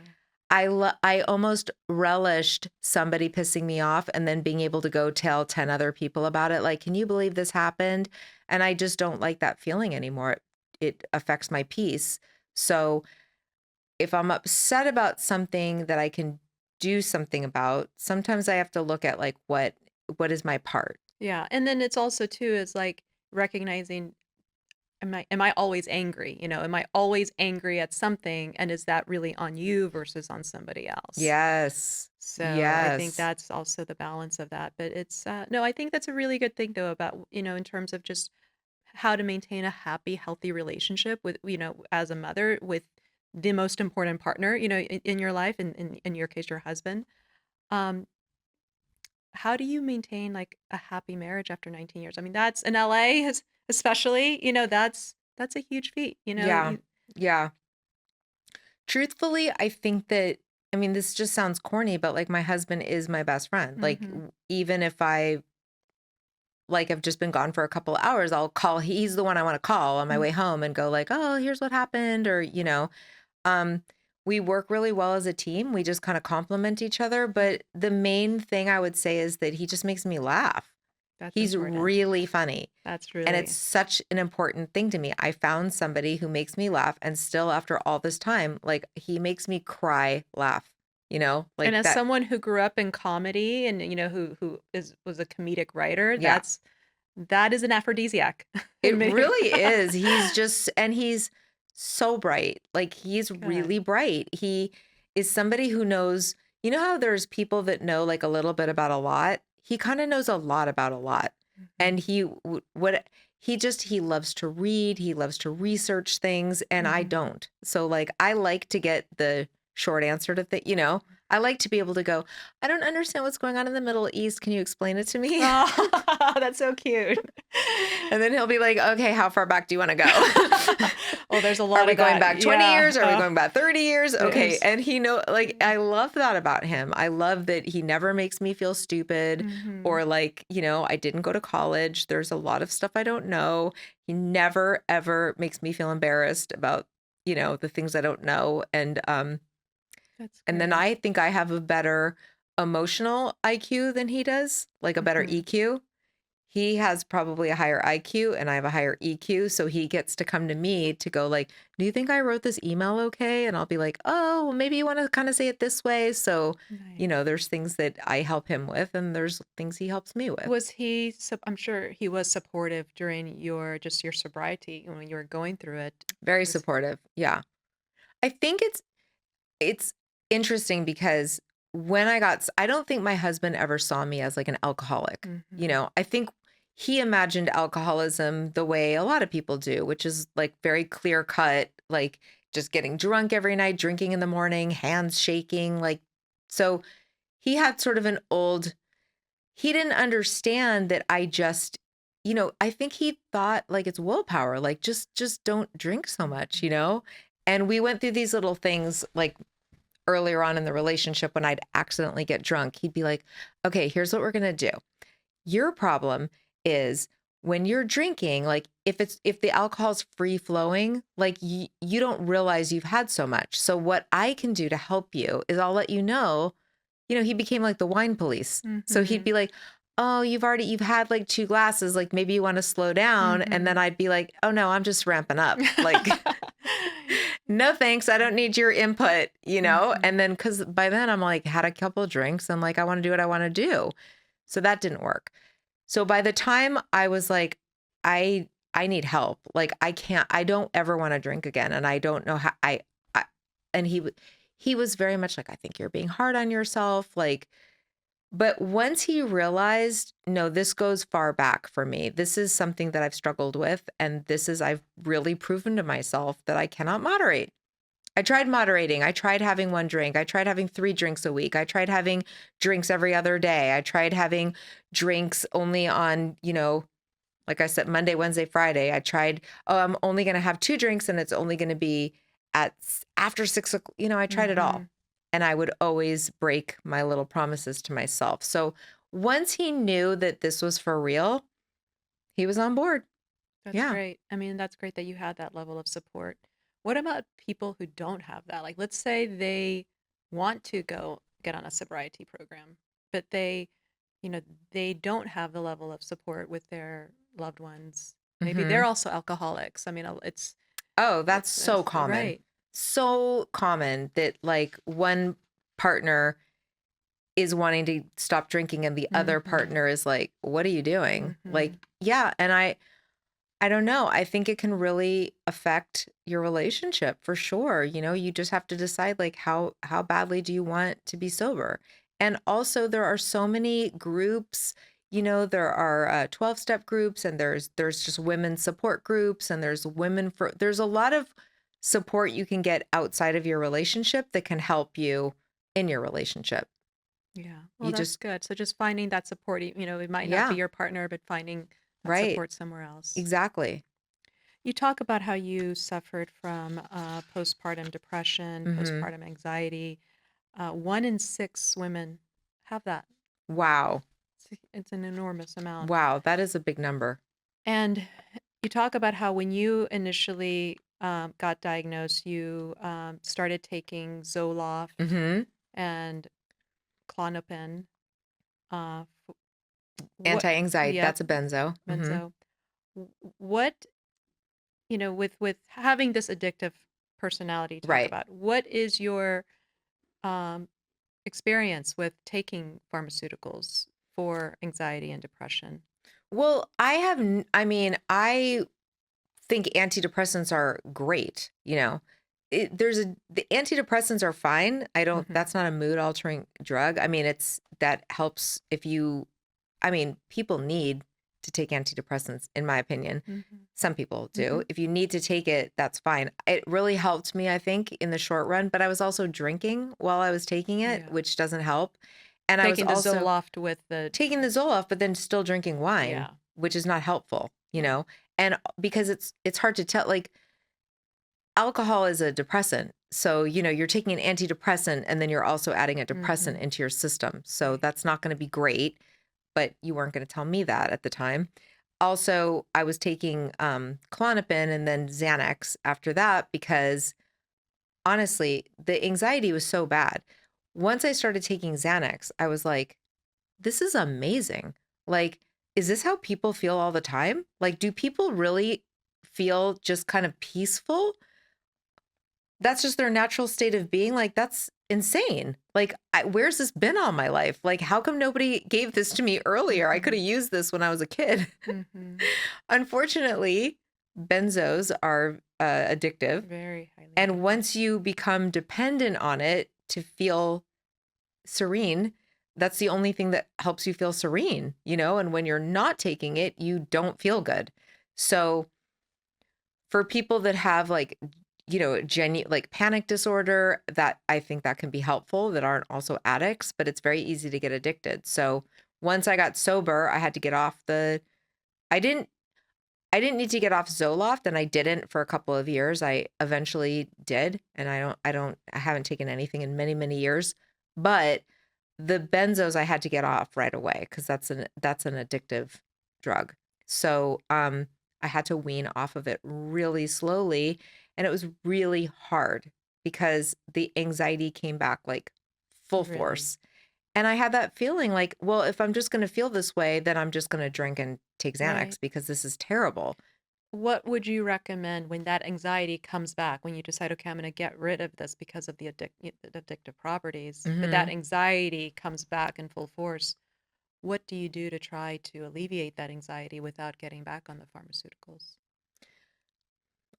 I almost relished somebody pissing me off and then being able to go tell 10 other people about it. Like, can you believe this happened? And I just don't like that feeling anymore. It affects my peace. So if I'm upset about something that I can do something about, sometimes I have to look at like what is my part? Yeah, and then it's also too is like recognizing, am I always angry? Am I always angry at something, and is that really on you versus on somebody else? Yes. So I think Yes. that's also the balance of that. But it's no, I think that's a really good thing though about in terms of just how to maintain a happy, healthy relationship with as a mother with the most important partner in your life, in your case your husband. Um, how do you maintain like a happy marriage after 19 years? I mean, that's in LA especially, that's a huge feat, Yeah. Yeah. Truthfully, I think that I mean this just sounds corny, but like my husband is my best friend. Like Mhm. even if I like have just been gone for a couple hours, I'll call he's the one I want to call on my way Mhm. home and go like, "Oh, here's what happened," or Um, we work really well as a team. We just kind of complement each other. But the main thing I would say is that he just makes me laugh. That's He's important. really funny. That's And it's really such an important thing to me. I found somebody who makes me laugh. And still, after all this time, like he makes me cry, laugh, and like as that. someone who grew up in comedy and who was a comedic writer, Yeah. That is an aphrodisiac. It Maybe. really is. He's so bright. Like he's Good. really bright. He is somebody who knows, you know how there's people that know like a little bit about a lot? He kind of knows a lot about a lot. And Mhm. he loves to read, he loves to research things and I Mhm. don't. So like I like to get the short answer to things, you know. I like to be able to go, I don't understand what's going on in the Middle East. Can you explain it to me? Oh, that's so cute. And then he'll be like, okay, how far back do you want to go? Well, there's a Are lot we of going that. back 20 Yeah. years? Are we going back 30 years? Okay. There's And like, I love that about him. I love that he never makes me feel stupid Mhm. or like, I didn't go to college. There's a lot of stuff I don't know. He never, ever makes me feel embarrassed about, the things I don't know. That's And then great. I think I have a better emotional IQ than he does, like a better Mhm. EQ. He has probably a higher IQ and I have a higher EQ. So he gets to come to me to go like, do you think I wrote this email okay? And I'll be like, oh, well, maybe you want to kind of say it this way. So, Nice. there's things that I help him with and there's things he helps me with. Was he I'm sure he was supportive during your sobriety when you were going through it. Very Was supportive. Yeah. I think it's interesting because I don't think my husband ever saw me as like an alcoholic. Mhm. I think he imagined alcoholism the way a lot of people do, which is like very clear cut, like just getting drunk every night, drinking in the morning, hands shaking. Like, so he had sort of he didn't understand that I think he thought like it's willpower, like just don't drink so much, Mhm. And we went through these little things like earlier on in the relationship when I'd accidentally get drunk, he'd be like, okay, here's what we're going to do. Your problem is when you're drinking, like if the alcohol's free flowing, like you don't realize you've had so much. So what I can do to help you is I'll let you know, he became like the wine police. So he'd Mhm. be like, oh, you've had like 2 glasses, like maybe you want to slow down. And then Mhm. I'd be like, oh no, I'm just ramping up. Like, no thanks, I don't need your input, Mhm. and then because by then I'm like had a couple of drinks and like I want to do what I want to do, so that didn't work. So by the time I was like, I need help, like I don't ever want to drink again, and I don't know how I and he was very much like, I think you're being hard on yourself, like, but once he realized, no, this goes far back for me. This is something that I've struggled with. And I've really proven to myself that I cannot moderate. I tried moderating. I tried having one drink. I tried having 3 drinks a week. I tried having drinks every other day. I tried having drinks only on, like I said, Monday, Wednesday, Friday. I tried, oh, I'm only going to have 2 drinks and it's only going to be after 6 o'clock. I tried it all. Mhm. And I would always break my little promises to myself. So once he knew that this was for real, he was on board. That's Yeah. great. I mean, that's great that you had that level of support. What about people who don't have that? Like, let's say they want to go get on a sobriety program, but you know, they don't have the level of support with their loved ones. Maybe they're Hmm. also alcoholics. I mean, Oh, that's so it's common. right. So common that like one partner is wanting to stop drinking and the other Mm-hmm. partner is like, what are you doing? Mm-hmm. Like, yeah. And I don't know. I think it can really affect your relationship for sure. You just have to decide like how badly do you want to be sober? And also there are so many groups, there are 12-step groups and there's just women support groups and there's a lot of support you can get outside of your relationship that can help you in your relationship. Yeah. Well, You that's just good. So just finding that support, it might not be yeah, your partner, but finding that right. support somewhere else. Exactly. You talk about how you suffered from postpartum depression, Mhm. postpartum anxiety. 1 in 6 women have that. Wow. It's an enormous amount. Wow, that is a big number. And you talk about how when you initially got diagnosed, you started taking Zoloft Mhm. and Klonopin. Uh, what? Anti-anxiety, Yep, that's a benzo. Mhm. benzo. What with having this addictive personality you talk Right. about, what is your um, experience with taking pharmaceuticals for anxiety and depression? Well, I think antidepressants are great, you know. The antidepressants are fine. Hmm. That's not a mood altering drug. I mean, that helps if you, people need to take antidepressants, in my opinion. Hmm. Some people Hmm. do. If you need to take it, that's fine. It really helped me, I think, in the short run, but I was also drinking while I was taking it, Yeah. which doesn't help. And I was Taking the also Zoloft with the, taking the Zoloft, but then still drinking wine, yeah. which is not helpful, you Right. know? And because it's hard to tell, like alcohol is a depressant. So, you're taking an antidepressant and then you're also adding a depressant Hmm. into your system. So Right. that's not going to be great, but you weren't going to tell me that at the time. Also, I was taking Klonopin and then Xanax after that because honestly, the anxiety was so bad. Once I started taking Xanax, I was like, this is amazing. Like, is this how people feel all the time? Like, do people really feel just kind of peaceful? That's just their natural state of being. Like, that's insane. Like, where's this been all my life? Like, how come nobody gave this to me earlier? I could Hmm. have used this when I was a kid. Hmm. Unfortunately, benzos are addictive. Very highly And addictive. once you become dependent on it to feel serene, that's the only thing that helps you feel serene, you know? And when you're not taking it, you don't feel good. So for people that have like, like panic disorder, that I think that can be helpful that aren't also addicts, but it's very easy to get addicted. So once I got sober, I had to get off I didn't, I didn't need to get off Zoloft and I didn't for a couple of years. I eventually did. And I haven't taken anything in many, many years, but the benzos I had to get off right away because that's an addictive drug. So I had to wean off of it really slowly, and it was really hard because the anxiety came back like full Really. force. And I had that feeling like, well, if I'm just going to feel this way, then I'm just going to drink and take Right. Xanax because this is terrible. What would you recommend when that anxiety comes back, when you decide, okay, I'm going to get rid of this because of the addictive properties, but that Hmm. anxiety comes back in full force? What do you do to try to alleviate that anxiety without getting back on the pharmaceuticals?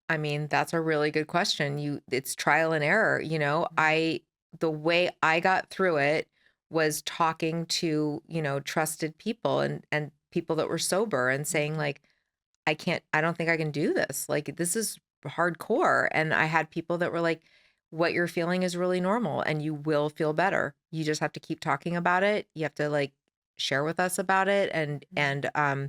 I mean, that's a really good question. It's trial and error, you know. Mhm. The way I got through it was talking to, trusted people and people that were sober and saying Mhm. like, I don't think I can do this. Like this is hardcore. And I had people that were like, what you're feeling is really normal and you will feel better. You just have to keep talking about it. You have to like share with us about it Mhm.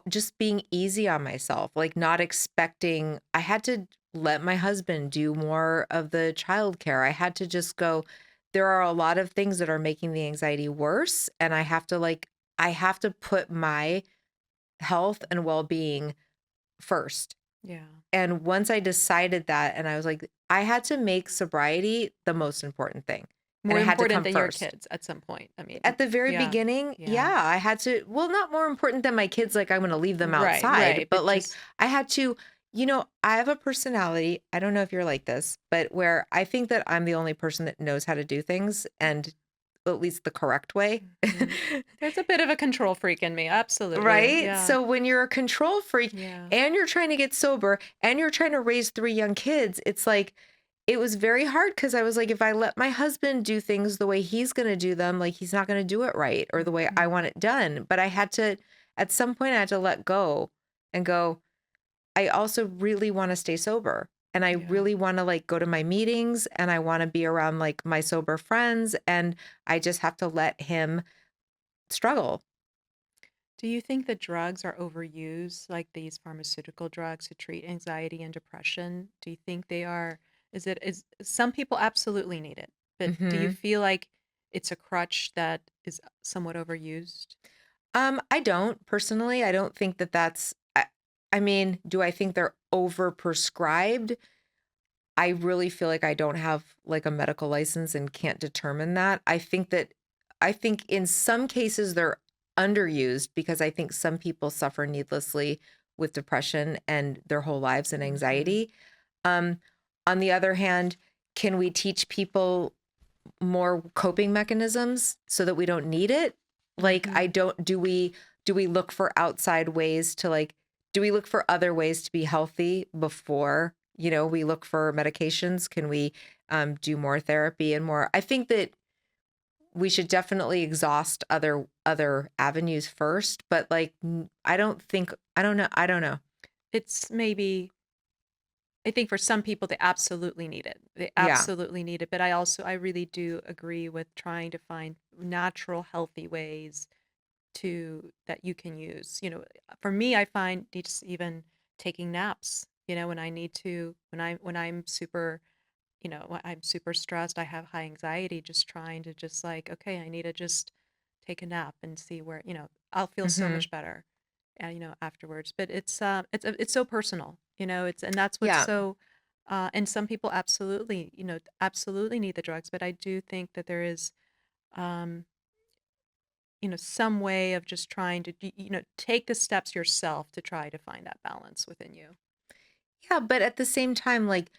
just being easy on myself, like not expecting, I had to let my husband do more of the childcare. I had to just go, there are a lot of things that are making the anxiety worse. And I have to put my health and well being first. Yeah. And once I decided that, and I was like, I had to make sobriety the most important thing. And More it had to important come than your first. kids at some point. I mean, At the very yeah. beginning, Yeah. yeah, I had to, well, not more important than my kids, like I'm gonna leave them Right, outside, right. but But like just I had to, I have a personality, I don't know if you're like this, but where I think that I'm the only person that knows how to do things and at least the correct way. mhm. There's a bit of a control freak in me. Absolutely. Right? Yeah. So when you're a control freak Yeah. and you're trying to get sober and you're trying to raise 3 young kids, it's like it was very hard because I was like, if I let my husband do things the way he's gonna do them, like he's not gonna do it right or the way I Mhm. want it done. But I had to, at some point, I had to let go and go, I also really want to stay sober. And I Yeah. really want to like go to my meetings and I want to be around like my sober friends. And I just have to let him struggle. Do you think that drugs are overused, like these pharmaceutical drugs to treat anxiety and depression? Do you think they are? Is some people absolutely need it, but do you Hmm. feel like it's a crutch that is somewhat overused? I don't personally. I don't think that I mean, do I think they're overprescribed? I really feel like I don't have like a medical license and can't determine that. I think in some cases they're underused because I think some people suffer needlessly with depression and their whole lives and Mhm. anxiety. Um, on the other hand, can we teach people more coping mechanisms so that we don't need it? Like, I Mhm. don't, do we do we look for outside ways to like, do we look for other ways to be healthy before, we look for medications? Can we do more therapy and more? I think that we should definitely exhaust other avenues first, but like I don't know. It's maybe, I think for some people they absolutely need it. They Yeah. absolutely need it. But I really do agree with trying to find natural, healthy ways to that you can use. For me, I find just even taking naps, when I need to, when I'm super, when I'm super stressed, I have high anxiety, just trying to just like, okay, I need to just take a nap and see where, I'll feel so Hmm. much better, afterwards. But it's so personal, and that's what's Yeah. so, and some people absolutely, absolutely need the drugs, but I do think that there is, um, some way of just trying to, take the steps yourself to try to find that balance within you. Yeah, but at the same time, like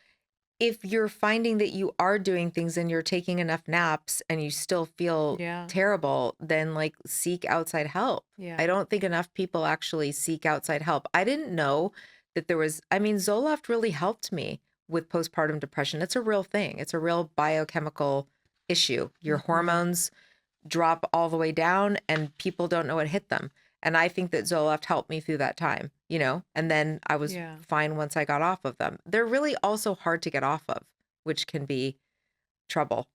if you're finding that you are doing things and you're taking enough naps and you still feel Yeah. terrible, then like seek outside help. I Yeah. don't think enough people actually seek outside help. I didn't know that I mean, Zoloft really helped me with postpartum depression. It's a real thing. It's a real biochemical issue. Your Hmm. hormones drop all the way down and people don't know what hit them. And I think that Zoloft helped me through that time, and then I was Yeah. fine once I got off of them. They're really also hard to get off of, which can be trouble.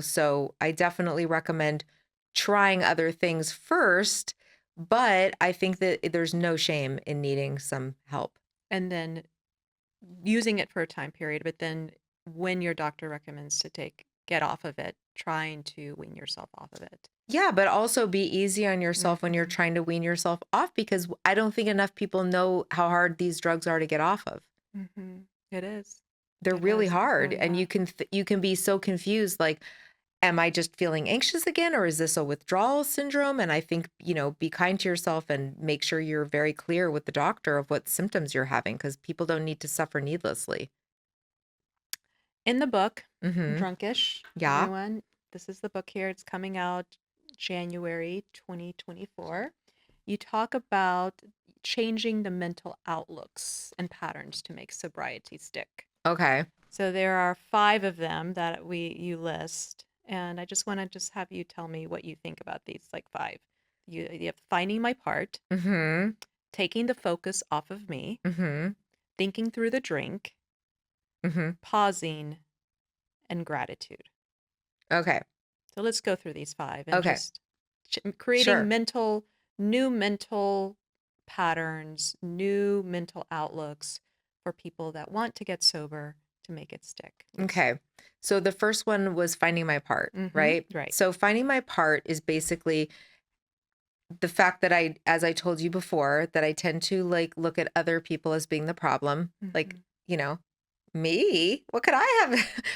So I definitely recommend trying other things first, but I think that there's no shame in needing some help. And then using it for a time period, but then when your doctor recommends to get off of it, trying to wean yourself off of it. Yeah, but also be easy on yourself when you're Hmm. trying to wean yourself off because I don't think enough people know how hard these drugs are to get off of. Hmm. It is. They're It really is. It's hard, really and hard. you can be so confused, like, am I just feeling anxious again, or is this a withdrawal syndrome? And I think, be kind to yourself and make sure you're very clear with the doctor of what symptoms you're having, because people don't need to suffer needlessly. In the book, Mhm. Drunkish, Yeah. everyone, this is the book here. It's coming out January 2024. You talk about changing the mental outlooks and patterns to make sobriety stick. Okay. So there are 5 of them that you list, and I just want to just have you tell me what you think about these like 5. You have finding my part, Mhm. taking the focus off of me, Mhm. thinking through the drink, Mhm. pausing, and gratitude. Okay. So let's go through these 5 and Okay. just creating Sure. new mental patterns, new mental outlooks for people that want to get sober to make it stick. Okay. So the first one was finding my part, Mm-hmm. right? Right. So finding my part is basically the fact that as I told you before, that I tend to like look at other people as being the problem. Like, Mm-hmm. you know, me? What could I have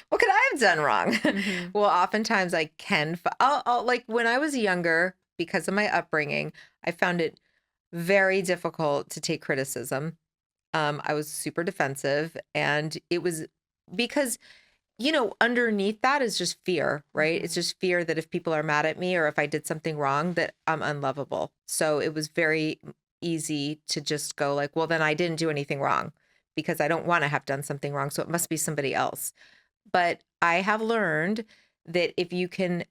what could I have done wrong? Mm-hmm. Well, oftentimes I can I'll like when I was younger because of my upbringing, I found it very difficult to take criticism. I was super defensive and it was because underneath that is just fear, right? It's Mm-hmm. just fear that if people are mad at me or if I did something wrong, that I'm unlovable. So it was very easy to just go like, well, then I didn't do anything wrong because I don't want to have done something wrong. So it must be somebody else. But I have learned that if you can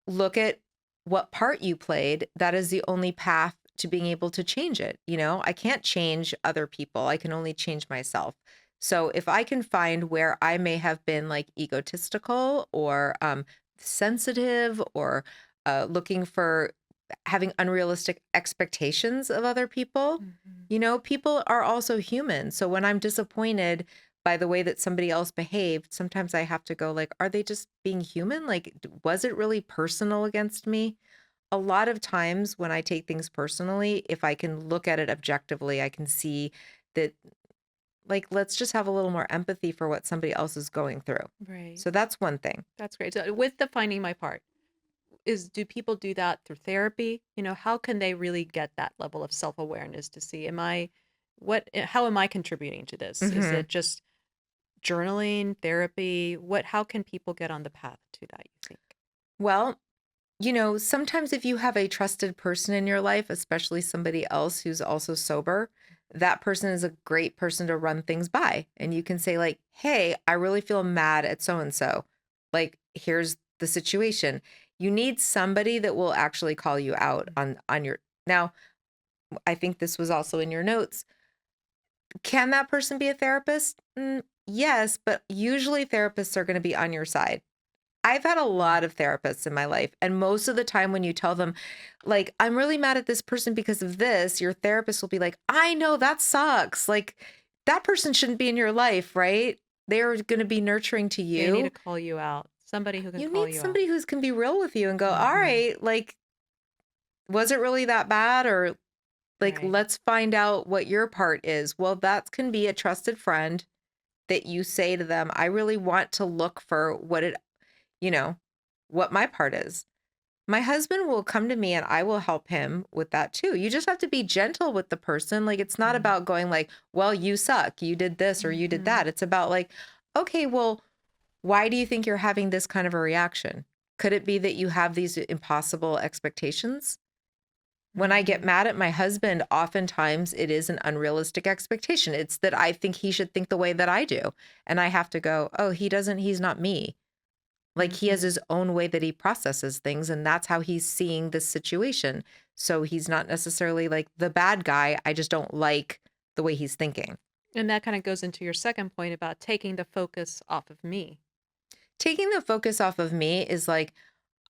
look at what part you played, that is the only path to being able to change it. I can't change other people. I can only change myself. So if I can find where I may have been like egotistical or sensitive or looking for having unrealistic expectations of other people, Mm-hmm. people are also human. So when I'm disappointed by the way that somebody else behaved, sometimes I have to go like, are they just being human? Like, was it really personal against me? A lot of times when I take things personally, if I can look at it objectively, I can see that, like, let's just have a little more empathy for what somebody else is going through. Right. So that's one thing. That's great. So with the finding my part, do people do that through therapy? How can they really get that level of self-awareness to see, how am I contributing to this? Is Hmm. it just journaling, therapy? How can people get on the path to that, you think? Well, sometimes if you have a trusted person in your life, especially somebody else who's also sober, that person is a great person to run things by. And you can say, like, hey, I really feel mad at so and so. Like, here's the situation. You need somebody that will actually call you out on your. Now, I think this was also in your notes. Can that person be a therapist? Yes, but usually therapists are going to be on your side. I've had a Mm. lot of therapists in my life, and most of the time when you tell them, like, I'm really mad at this person because of this, your therapist will be like, I know that sucks. Like, that person shouldn't be in your life, right? They're going to be nurturing to They need to you. call you out. Somebody who can You call need you out. somebody who's can be real with you and go, all Hmm. right, like, was it really that bad? Or like, Right. let's find out what your part is. Well, that can be a trusted friend that you say to them, I really want to look for you know, what my part is. My husband will come to me and I will help him with that too. You just have to be gentle with the person. Like, it's not about going like, well, you suck. You did this or you did Mm-hmm. that. It's about like, okay, well, why do you think you're having this kind of a reaction? Could it be that you have these impossible expectations? When I get Hmm. mad at my husband, oftentimes it is an unrealistic expectation. It's that I think he should think the way that I do. And I have to go, oh, he doesn't, he's not me. Like, he has Hmm. his own way that he processes things, and that's how he's seeing this situation. So he's not necessarily like the bad guy. I just don't like the way he's thinking. And that kind of goes into your second point about taking the focus off of me. Taking the focus off of me is like,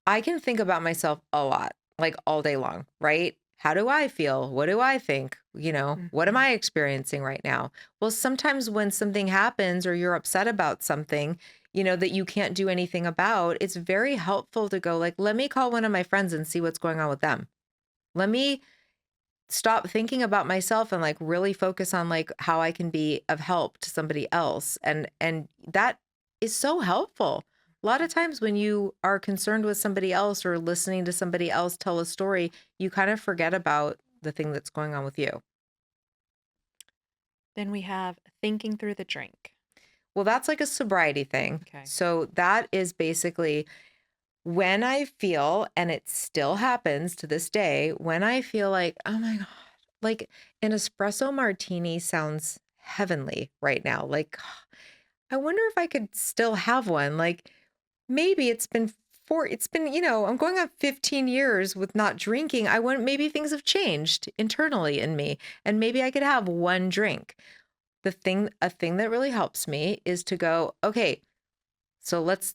I can think about myself a lot, like all day long, right? How do I feel? What do I think? What am Hmm. I experiencing right now? Well, sometimes when something happens or you're upset about something, that you can't do anything about, it's very helpful to go like, let me call one of my friends and see what's going on with them. Let me stop thinking about myself and like really focus on like how I can be of help to somebody else. And that is so helpful. A lot of times when you are concerned with somebody else or listening to somebody else tell a story, you kind of forget about the thing that's going on with you. Then we have thinking through the drink. Well, that's like a sobriety thing. Okay. So that is basically when I feel, and it still happens to this day, when I feel like, oh my God, like an espresso martini sounds heavenly right now. Like, I wonder if I could still have one. Like, maybe I'm going on 15 years with not drinking. Maybe things have changed internally in me, and maybe I could have one drink. A thing that really helps me is to go, okay, so let's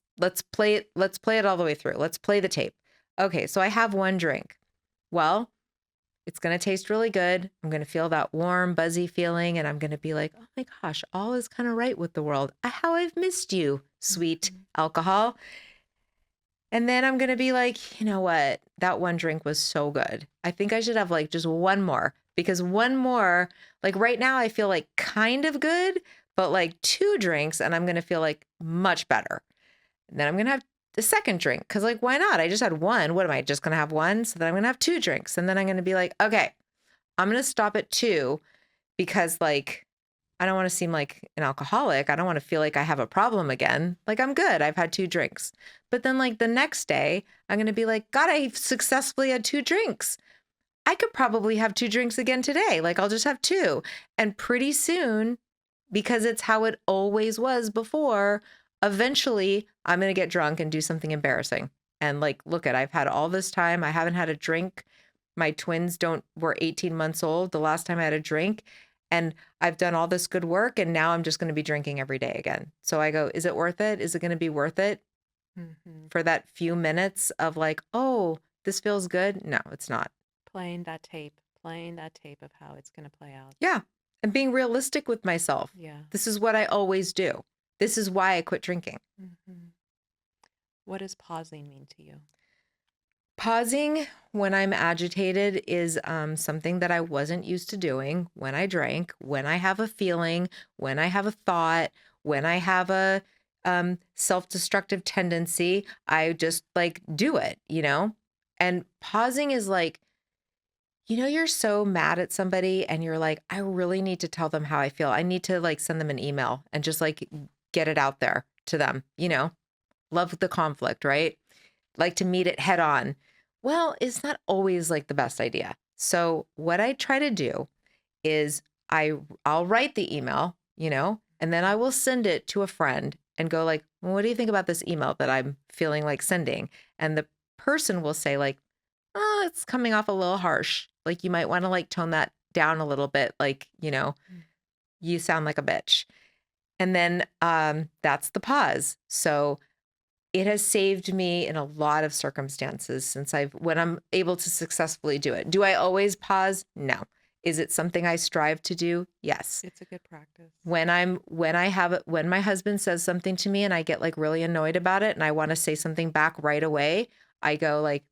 play it all the way through. Let's play the tape. Okay, so I have one drink. Well, it's going to taste really good. I'm going to feel that warm, buzzy feeling and I'm going to be like, "Oh my gosh, all is kind of right with the world. How I've missed you, sweet Mhm. alcohol." And then I'm going to be like, "You know what? That one drink was so good. I think I should have like just one more because one more, like right now I feel like kind of good, but like two drinks and I'm going to feel like much better." And then I'm going to have the second drink because, like, why not? I just had one. What am I just going to have one? So then I'm going to have two drinks. And then I'm going to be like, okay, I'm going to stop at two because, like, I don't want to seem like an alcoholic. I don't want to feel like I have a problem again. Like, I'm good. I've had two drinks. But then, like, the next day, I'm going to be like, God, I successfully had two drinks. I could probably have two drinks again today. Like, I'll just have two. And pretty soon, because it's how it always was before, eventually I'm going to get drunk and do something embarrassing. And like, look I've had all this time. I haven't had a drink. My twins don't were 18 months old the last time I had a drink. And I've done all this good work and now I'm just going to be drinking every day again. So I go, is it worth it? Is it going to be worth it Mhm. for that few minutes of like, oh, this feels good? No, it's not. Playing that tape of how it's going to play out. Yeah. And being realistic with myself. Yeah. This is what I always do. This is why I quit drinking. Hmm. What does pausing mean to you? Pausing when I'm agitated is something that I wasn't used to doing when I drank, when I have a feeling, when I have a thought, when I have a self-destructive tendency. I just like do it. And pausing is like, you're so mad at somebody and you're like, I really need to tell them how I feel. I need to like send them an email and just like get it out there to them. Love the conflict, right? like to meet it head on. Well, it's not always like the best idea. So what I try to do is I'll write the email, and then I will send it to a friend and go like, well, what do you think about this email that I'm feeling like sending? And the person will say like, oh, it's coming off a little harsh. Like you might want to like tone that down a little bit. Like, Mm. you sound like a bitch. And then that's the pause. So it has saved me in a lot of circumstances when I'm able to successfully do it. Do I always pause? No. Is it something I strive to do? Yes. It's a good practice. When my husband says something to me and I get like really annoyed about it and I want to say something back right away, I go like,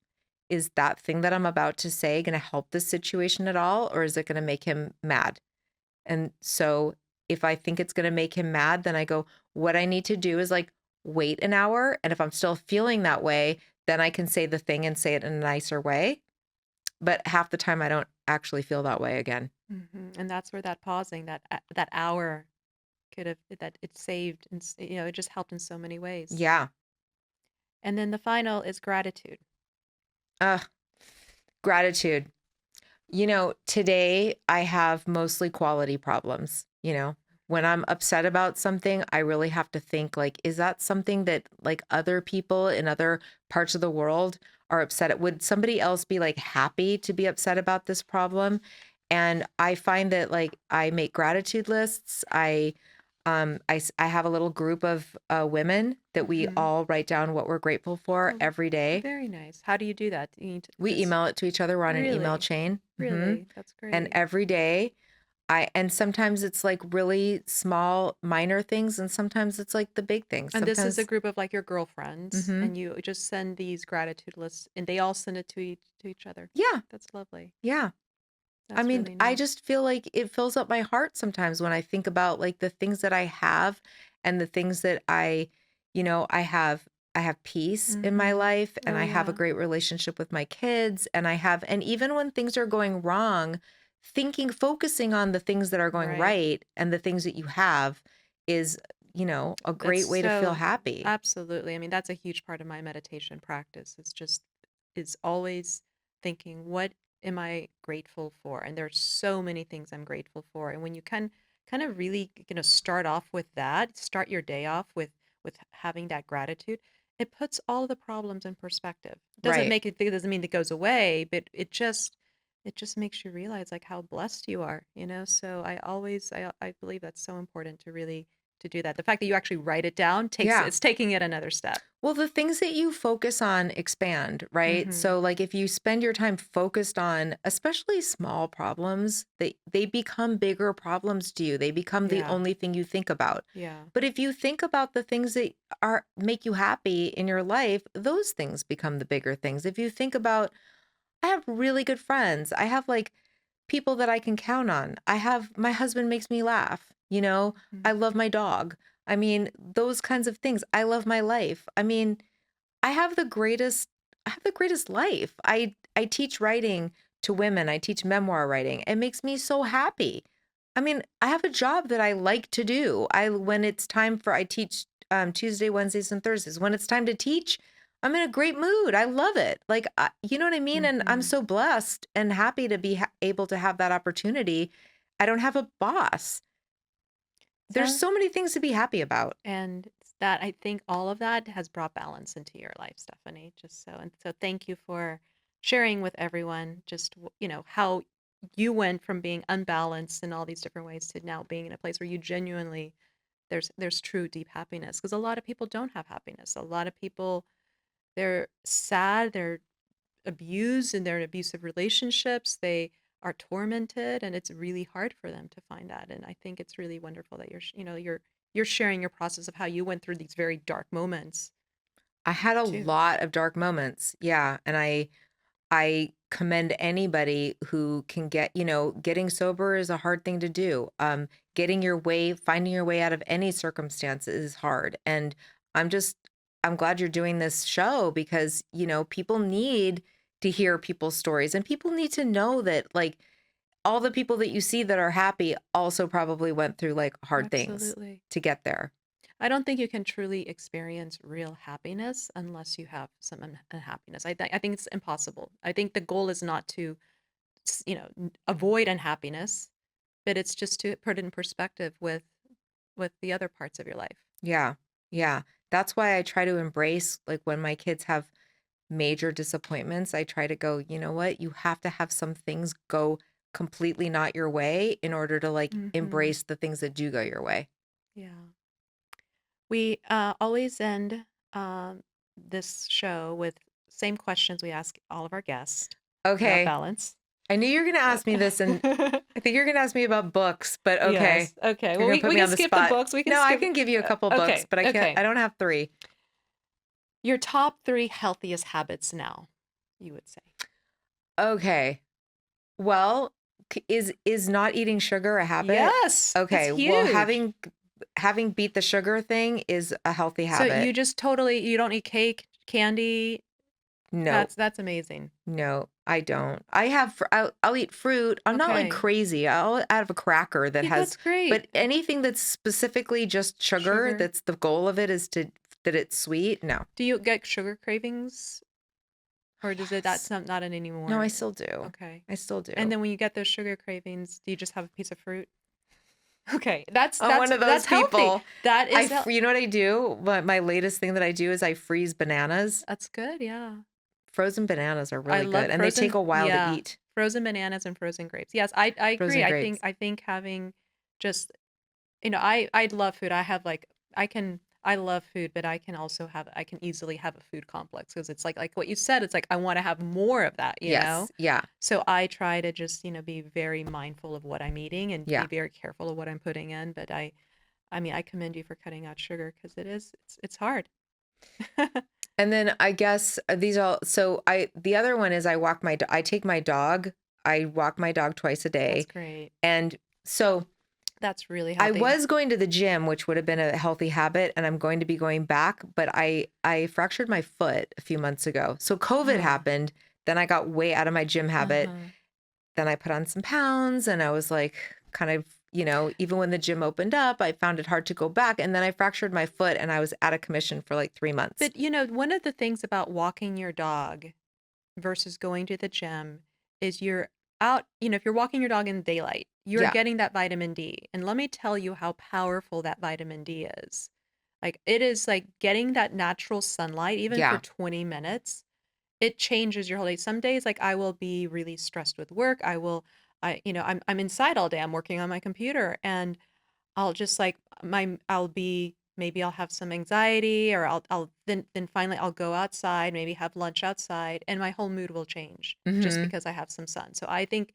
is that thing that I'm about to say going to help this situation at all? Or is it going to make him mad? And so if I think it's going to make him mad, then I go, what I need to do is like wait an hour. And if I'm still feeling that way, then I can say the thing and say it in a nicer way. But half the time I don't actually feel that way again. And that's where that pausing, that hour could have that it saved, and it just helped in so many ways. Yeah. And then the final is gratitude. Uh, Gratitude. Today I have mostly quality problems. When I'm upset about something, I really have to think like, is that something that like other people in other parts of the world are upset at? Would somebody else be like happy to be upset about this problem? And I find that like I make gratitude lists. I have a little group of women that we Hmm. all write down what we're grateful for Oh, every day. very nice. How do you do that? We email it to each other. We're on an email Really, chain. really, that's And great. every day and sometimes it's like really small, minor things, and sometimes it's like the big things. And this is a Sometimes, group of like your girlfriends, hmm, and you just send these gratitude lists, and they all send it to each other. yeah, That's lovely. yeah. I That's mean, really I nice. just feel like it fills up my heart sometimes when I think about like the things that I have and the things that I have peace in my Mm-hmm. life and Oh I have a yeah. great relationship with my kids and even when things are going wrong, focusing on the things that are going Right. right and the things that you have is, a That's great way to feel so happy. absolutely. I mean, that's a huge part of my meditation practice. It's always thinking, what am I grateful for? And there's so many things I'm grateful for. And when you can kind of really, start off with that, start your day off with having that gratitude, it puts all the problems in perspective. Right. It doesn't mean it goes away, but it just makes you realize like how blessed you are. So I believe that's so important to really to do that. The fact that you actually write it down Yeah. it's taking it another step. Well, the things that you focus on expand, right? Mhm. So like if you spend your time focused on especially small problems, they become bigger problems to you. They become the Yeah. only thing you think about. Yeah. But if you think about the things that are make you happy in your life, those things become the bigger things. If you think about I have really good friends. I have like people that I can count on. My husband makes me laugh, I Mhm. love my dog. I mean, those kinds of things. I love my life. I mean, I have the greatest life. I teach writing to women. I teach memoir writing. It makes me so happy. I mean, I have a job that I like to do. I teach Tuesday, Wednesdays, and Thursdays. When it's time to teach, I'm in a great mood. I love it. Like, you know what I mean? And I'm Mhm. so blessed and happy to be able to have that opportunity. I don't have a boss. There's So, so many things to be happy about. and that I think all of that has brought balance into your life, Stephanie. And so thank you for sharing with everyone just how you went from being unbalanced in all these different ways to now being in a place where you genuinely there's true deep happiness, because a lot of people don't have happiness. A lot of people, they're sad, they're abused in their abusive relationships. They are tormented, and it's really hard for them to find that. And I think it's really wonderful that you're sharing your process of how you went through these very dark moments I had a too. lot of dark moments. Yeah, and I commend anybody who can getting sober is a hard thing to do. Finding your way out of any circumstance is hard. And I'm just, I'm glad you're doing this show because, people need to hear people's stories and people need to know that like all the people that you see that are happy also probably went through like hard things Absolutely. to get there. I don't think you can truly experience real happiness unless you have some unhappiness. I think it's impossible. I think the goal is not to, avoid unhappiness, but it's just to put it in perspective with the other parts of your life. Yeah. Yeah. That's why I try to embrace, like, when my kids have major disappointments, I try to go, you know what? You have to have some things go completely not your way in order to, like, Hmm. embrace the things that do go your way. Yeah. We always end this show with same questions we ask all of our guests about Okay. balance. I knew you were going to ask me this, and I think you're going to ask me about books, but okay. Yes. Okay. You're Well, going we, to put we me can on the skip the spot. books. We can No, I skip. can give you a couple books, Okay. but Okay. I don't have three. Your top three healthiest habits now, you would say. Okay. Well, is not eating sugar a habit? Yes, it's Okay. Well, huge. having beat the sugar thing is a healthy So habit. you just totally you don't eat cake, candy. No. That's amazing. No, I don't. I'll eat fruit. I'm not like Okay. crazy. I'll have a cracker that Yeah, has, that's great. but anything that's specifically just sugar, Sugar. that's the goal of it is that it's sweet. No. Do you get sugar cravings or does it that's Yes. not it No, I anymore? still do. Okay. I still And do. then when you get those sugar cravings, do you just have a piece of fruit? Okay. That's I'm that's one of those that's healthy. people. That is You know what I do? My latest thing that I do is I freeze bananas. that's good. Yeah. Frozen bananas are I really love good, and they take frozen a while to yeah, eat. frozen bananas and frozen grapes. Yes, I agree. Frozen grapes. I think having just I love food. I have like I love food, but I can easily have a food complex because it's like what you said, it's like I want to have more of that, you know? Yes. Yeah. So I try to just, be very mindful of what I'm eating and be Yeah. very careful of what I'm putting in, but I mean, I commend you for cutting out sugar because it's hard. And then I guess these all, so the other one is I take my dog, I walk my dog twice a That's day. great. And so That's really I healthy. was going to the gym, which would have been a healthy habit, and I'm going to be going back, but I fractured my foot a few months ago. So COVID Oh, happened. Then I got way out of my gym habit. uh-huh. Then I put on some pounds and I was like, kind of, even when the gym opened up, I found it hard to go back. And then I fractured my foot and I was out of commission for like 3 months. But one of the things about walking your dog versus going to the gym is you're out, if you're walking your dog in daylight, you're Yeah. getting that vitamin D. And let me tell you how powerful that vitamin D is. Like it is like getting that natural sunlight, even for Yeah. 20 minutes, it changes your whole day. Some days, like I will be really stressed with work. I'm inside all day. I'm working on my computer and I'll just like I'll be maybe I'll have some anxiety or I'll then finally I'll go outside, maybe have lunch outside and my whole mood will change just Hmm. because I have some sun. So I think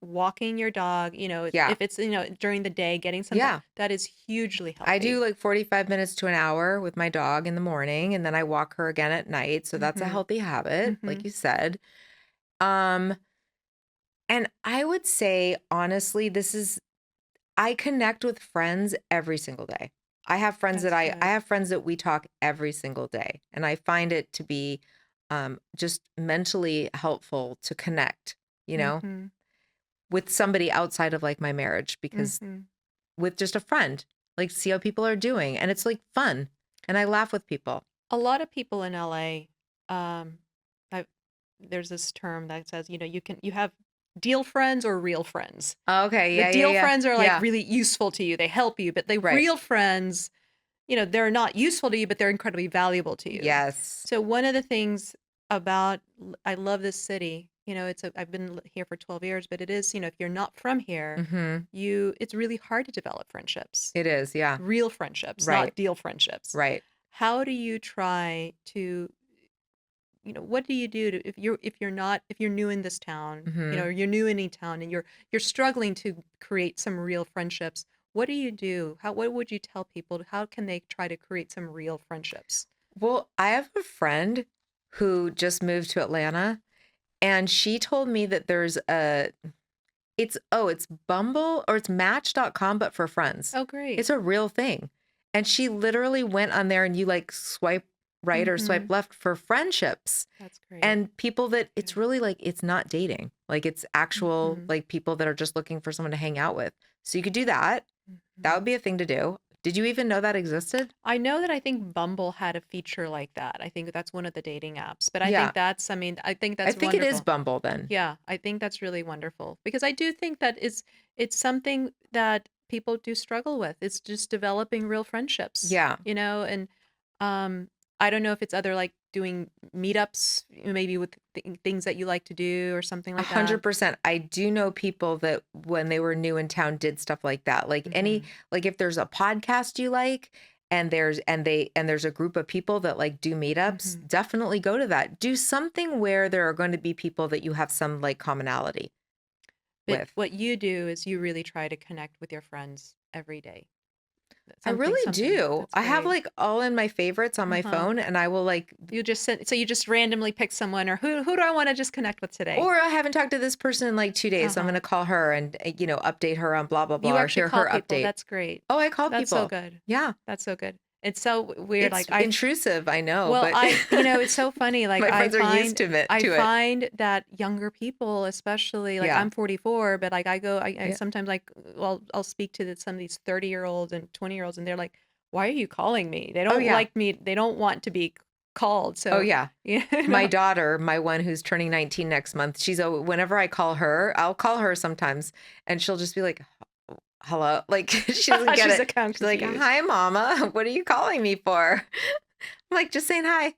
walking your dog, Yeah. if it's during the day getting some Yeah. that is hugely I do healthy. like 45 minutes to an hour with my dog in the morning and then I walk her again at night. So that's a Mhm. healthy habit, like Mhm. you said. Um, and I would say, honestly, I connect with friends every single day. That's I good. have friends that we talk every single day. And I find it to be just mentally helpful to connect, Mhm. with somebody outside of like my marriage because Mhm. with just a friend, like see how people are doing. And it's like fun. And I laugh with people. A lot of people in LA, um, I there's this term that says, you have deal friends or real friends. Okay. The Yeah. Yeah. deal Yeah. friends are like Yeah. really useful to you. They help you, but the Right. real friends, they're not useful to you, but they're incredibly valuable to you. Yes. So one of the things about I love this city, I've been here for 12 years, but it is, if you're not from here, Mm-hmm. it's really hard to develop friendships, It is. Yeah. real friendships, Right. not deal friendships. Right. How do you try to what do you do to if you're new in this town, Mm-hmm. or you're new in any town and you're struggling to create some real friendships? What do you do? What would you tell people? How can they try to create some real friendships? Well, I have a friend who just moved to Atlanta and she told me that it's Bumble or it's Match.com, but for friends. Oh, great. It's a real thing. And she literally went on there and you like swipe right or Mm-hmm. swipe left for friendships That's great. and people that Yeah. it's really like, it's not dating. Like it's actual Mm-hmm. like people that are just looking for someone to hang out with. So you could do that. That Mm-hmm. would be a thing to do. Did you even know that existed? I know that I think Bumble had a feature like that. I think that's one of the dating apps, but Yeah. I think I that's think it is wonderful. Bumble then. Yeah, I think that's really wonderful because I do think that it's something that people do struggle with. It's just developing real friendships, Yeah. and um I don't know if it's other like doing meetups, maybe with things that you like to do or something A like that. 100%. I do know people that when they were new in town did stuff like that. Hmm. Like if there's a podcast you like and there's a group of people that like do meetups, Hmm. definitely go to that. Do something where there are going to be people that you have some like commonality But with. what you do is you really try to connect with your friends every day. That's I something, really something do. that's I have great. like all in my favorites on my Uh-huh. phone and I will like You just randomly pick someone, or who do I want to just connect with today? or I haven't talked to this person in like 2 days, so I'm going Uh-huh. to call her and update her on blah blah blah You or actually hear call her people. update. That's great. Oh, I call That's so people. good. Yeah. That's so good. It's so weird. It's intrusive, I know, Well, but it's so funny. Like my friends are used to it I to it. find that younger people, especially like Yeah. I'm 44, but like I Yeah. sometimes like, well, I'll speak to some of these 30-year-olds and 20-year-olds, and they're like, "Why are you calling me?" They Oh don't yeah. like me. They don't want to be called. Oh So, yeah. you My know, daughter, my one who's turning 19 next month, whenever I call her, I'll call her sometimes and she'll just be like, hello. Like she doesn't get she's it. like, I'm She's like, confused. hi, mama. What are you calling me for? I'm like, just saying hi.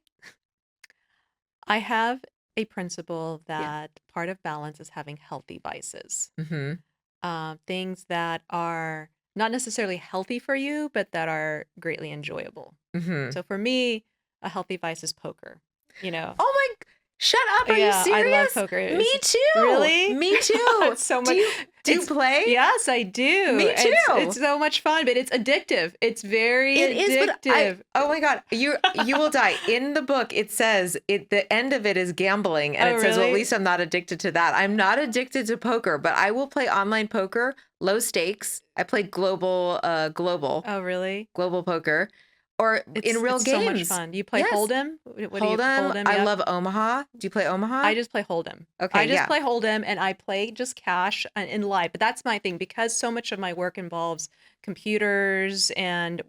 I have a principle Yeah. that part of balance is having healthy vices. Mm-hmm. Things that are not necessarily healthy for you, but that are greatly enjoyable. Mm-hmm. So for me, a healthy vice is poker. You know, Oh my, shut up. Are you yeah, I love serious? poker. Me too. Really, Me too. it's so Do much. you It's play? Yes, I do. Me too. It's so much fun, but it's addictive. It's very It is, but addictive. oh my God, you will die. In the book, it says the end of it is gambling. And Oh, it says, well, at really? least I'm not addicted to that. I'm not addicted to poker, but I will play online poker, low stakes. I play Oh, really? global poker or in real It's so much games. fun. Do you play Yes. Hold'em? What do you Hold'em. Hold'em? I Yep. love Omaha. Do you play Omaha? I just play Hold'em. Okay. I just Yeah. play Hold'em and I play just cash in life. But that's my thing because so much of my work involves computers and,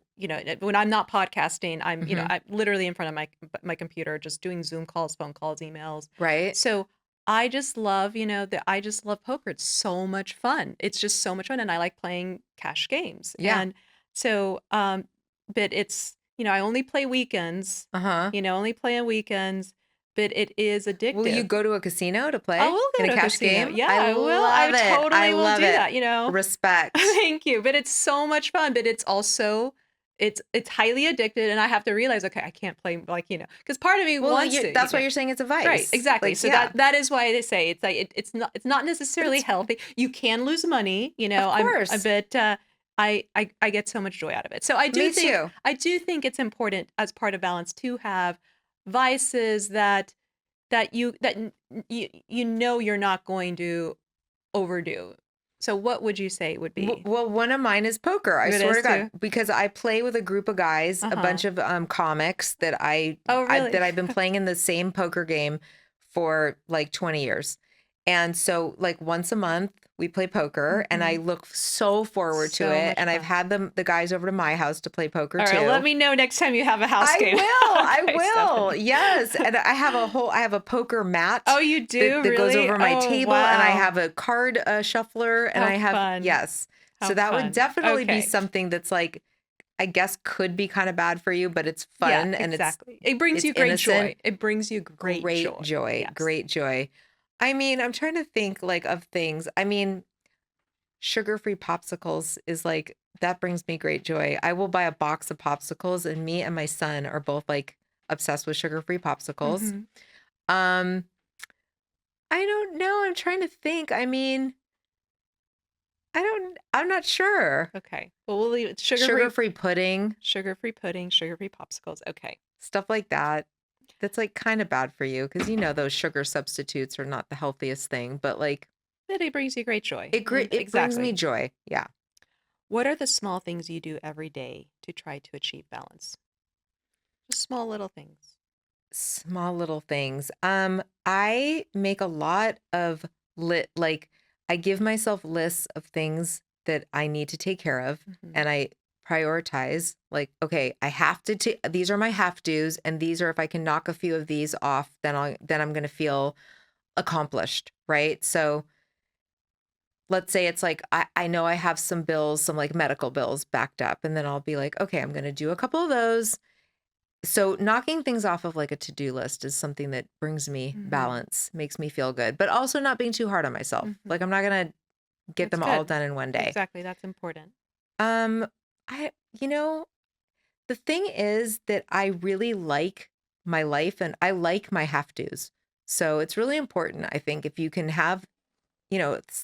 when I'm not podcasting, Hmm. I'm literally in front of my computer just doing Zoom calls, phone calls, emails. Right. So I just love, that I just love poker. It's so much fun. It's just so much fun and I like playing cash games. Yeah. And so but it's, I only play weekends, Uh-huh. only play on weekends, but it is Will you addictive. go to a casino to I play will in go a to a cash casino. game? Yeah, I I will. I love it. I totally will love do it. that. Respect. Thank you. But it's so much fun, but it's also it's highly addicted and I have to realize, okay, I can't play like, because part of me Well, wants to, that's why you're saying it's a Right, vice. exactly. Like, So yeah, that is why they say it's like it's not but necessarily it's healthy. You can lose money, of I course. bet I get so much joy out of it. So Me too. I do think it's important as part of balance to have vices that you're not going to overdo. So what would you say would be? Well, one of mine is poker. I It swear is to God, too. because I play with a group of guys, a Uh-huh. bunch of comics that Oh, that really? I've been playing in the same poker game for like 20 years. And so like once a month we play poker and I Mhm. look so forward to So it. much And I've fun. had the guys over to my house to play poker All right, well, let too. me know next time you have a house I game. will. I Okay, will. Stephanie. Yes. And I have a poker mat Oh, you do? that goes Really? over my Oh, table and I wow. have a card shuffler and How I have, fun. yes. So How that would fun. definitely be Okay. something that's like, I guess could be kind of bad for you, but it's Yeah, fun and exactly. It brings it's you great innocent. joy. It brings you great Great joy. joy. Yes. Great joy. I mean, I'm trying to think like of things. I mean, sugar-free popsicles is like that brings me great joy. I will buy a box of popsicles and me and my son are both like obsessed with sugar-free popsicles. Mhm. Um, I don't know. I'm trying to think. I mean, I'm not sure. Okay. Well, we'll leave it Sugar-free pudding, sugar-free pudding, sugar-free popsicles. Okay. stuff like that. That's like kind of bad for you because those sugar substitutes are not the healthiest thing, but like But it brings you great joy. it brings me Exactly. joy. Yeah. What are the small things you do every day to try to achieve balance? Just small little things. Small little things. I make a lot of like I give myself lists of things that I need to take care of Mhm. and I prioritize, like, okay, I have to these are my have to's, and these are, if I can knock a few of these off, then I'm going to feel accomplished, right? So let's say it's like, I know I have some bills, some like medical bills backed up, and then I'll be like, okay, I'm going to do a couple of those. So knocking things off of like a to-do list is something that brings me Mm-hmm. balance, makes me feel good, but also not being too hard on myself. Like, Mm-hmm. I'm not going to get That's them all good. done in one day. Exactly. That's important. Um, I, you know, the thing is that I really like my life and I like my have tos. So it's really important, I think, if you can have,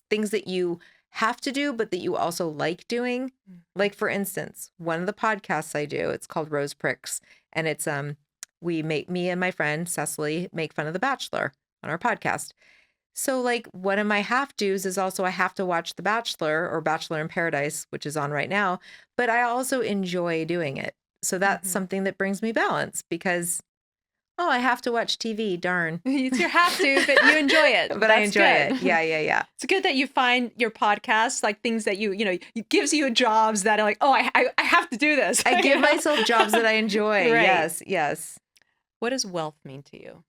things that you have to do, but that you also like doing. Mm-hmm. Like, for instance, one of the podcasts I do, it's called Rose Pricks. And it's, me and my friend Cecily make fun of The Bachelor on our podcast. So, like, one of my have tos is also I have to watch The Bachelor or Bachelor in Paradise, which is on right now, but I also enjoy doing it. So that's Mm-hmm. something that brings me balance because, oh, I have to watch TV, darn. It's your have to, but you enjoy it. But I That's enjoy it. good. Yeah, yeah, yeah. It's good that you find your podcasts, like things that it gives you jobs that are like, oh, I have to do this. I you give know? myself jobs that I enjoy. Right. Yes, yes. What does wealth mean to you?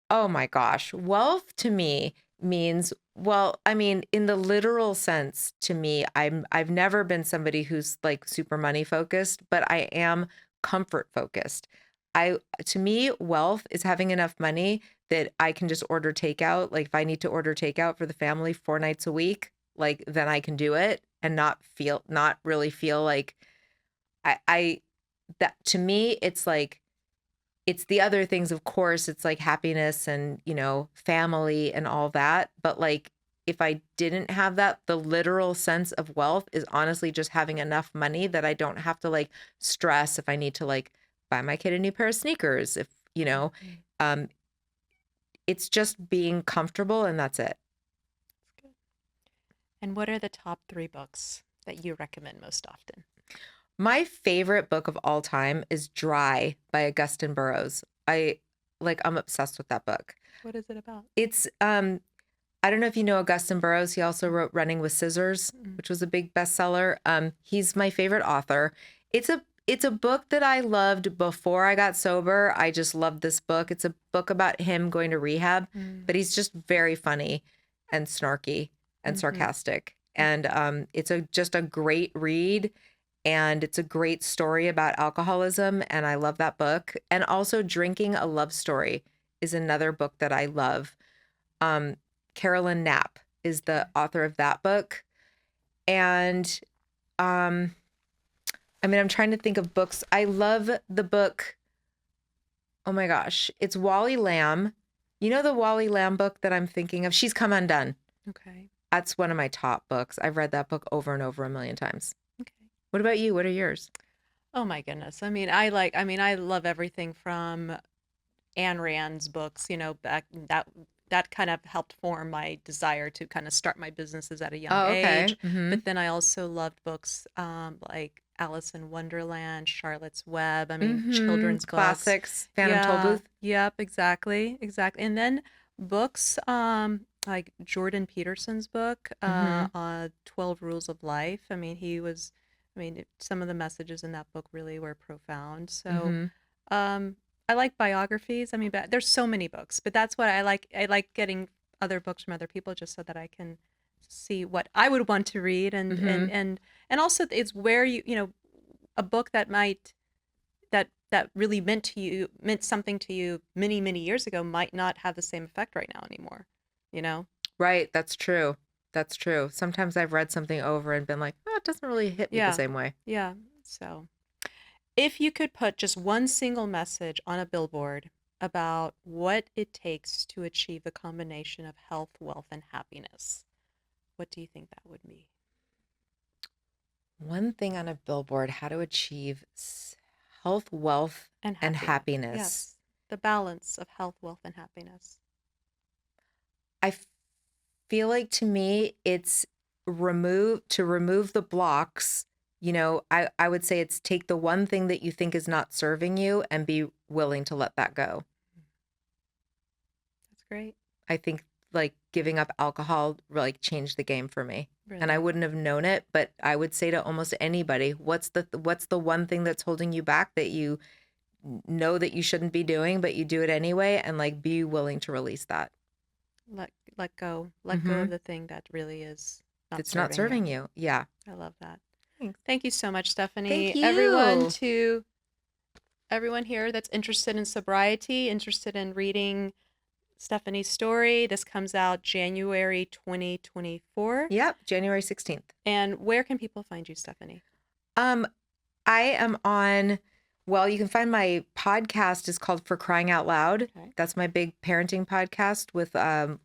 Oh my gosh. Wealth to me means, well, I mean, in the literal sense, to me, I've never been somebody who's like super money focused, but I am comfort focused. To me, wealth is having enough money that I can just order takeout. Like, if I need to order takeout for the family 4 nights a week, like, then I can do it and not really feel like I that to me, it's like, it's the other things, of course, it's like happiness and, family and all that. But like, if I didn't have that, the literal sense of wealth is honestly just having enough money that I don't have to like stress if I need to like buy my kid a new pair of sneakers. Mhm. Um, it's just being comfortable and that's it. That's good. And what are the top 3 books that you recommend most often? My favorite book of all time is Dry by Augustin Burroughs. I'm obsessed with that book. What is it about? It's I don't know if you know Augustin Burroughs. He also wrote Running with Scissors, Mm. which was a big bestseller. He's my favorite author. It's a book that I loved before I got sober. I just loved this book. It's a book about him going to rehab, Mm. but he's just very funny and snarky and Mm-hmm. sarcastic. And it's just a great read. And it's a great story about alcoholism. And I love that book. And also Drinking a Love Story is another book that I love. Um, Carolyn Knapp is the author of that book. And um, I'm trying to think of books. I love the book. Oh my gosh. It's Wally Lamb. You know the Wally Lamb book that I'm thinking of? She's Come Undone. Okay. That's one of my top books. I've read that book over and over a million times. Okay. What about you? What are yours? Oh my goodness. I love everything from Ayn Rand's books, back that kind of helped form my desire to kind of start my businesses at a young Oh, okay. age. Mm-hmm. But then I also loved books like Alice in Wonderland, Charlotte's Web. I mean, Mm-hmm. children's books. Classics. Phantom Yeah. Tollbooth. Yep. Exactly. Exactly. And then books like Jordan Peterson's book, Mm-hmm. 12 Rules of Life. I mean, some of the messages in that book really were profound. So, Mm-hmm. um, I like biographies. I mean, but there's so many books, but that's what I like. I like getting other books from other people just so that I can see what I would want to read, and Mm-hmm. also it's where a book that really meant something to you many years ago might not have the same effect right now anymore. You know? Right. That's true. That's true. Sometimes I've read something over and been like, oh, it doesn't really hit me the Yeah, same way. yeah. So. If you could put just one single message on a billboard about what it takes to achieve the combination of health, wealth, and happiness, what do you think that would be? One thing on a billboard, how to achieve health, wealth, And and happiness. happiness. Yes. The balance of health, wealth, and happiness. I feel like to me, it's remove the blocks. I would say it's take the one thing that you think is not serving you and be willing to let that go. That's great. I think like giving up alcohol like changed the game for me. And I Really? wouldn't have known it, but I would say to almost anybody, what's the one thing that's holding you back that you know that you shouldn't be doing, but you do it anyway, and like be willing to release that. Let go. Let go Mm-hmm. of the thing that really is not It's not serving you. serving you. Yeah. I love that. Thanks. Thank you so much, Thank Stephanie. you. Everyone here that's interested in sobriety, interested in reading Stephanie's story. This comes out January 2024. Yep. January 16th. And where can people find you, Stephanie? Um, I am on, well, you can find my podcast is called For Crying Out Loud. Okay. That's my big parenting podcast with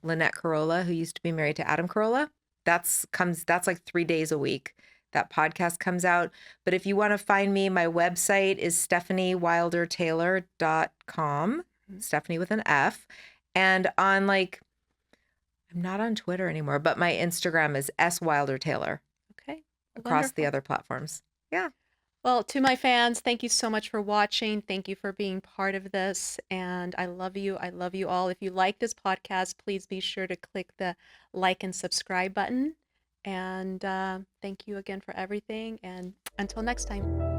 Lynette Carolla, who used to be married to Adam Carolla. That's like 3 days a week. That podcast comes out. But if you want to find me, my website is StefanieWilder-Taylor.com. Stephanie with an F. And on like, I'm not on Twitter anymore, but my Instagram is SWilder-Taylor Okay. across the Wonderful. other platforms. Yeah. Well, to my fans, thank you so much for watching. Thank you for being part of this. And I love you. I love you all. If you like this podcast, please be sure to click the like and subscribe button. And thank you again for everything. And until next time.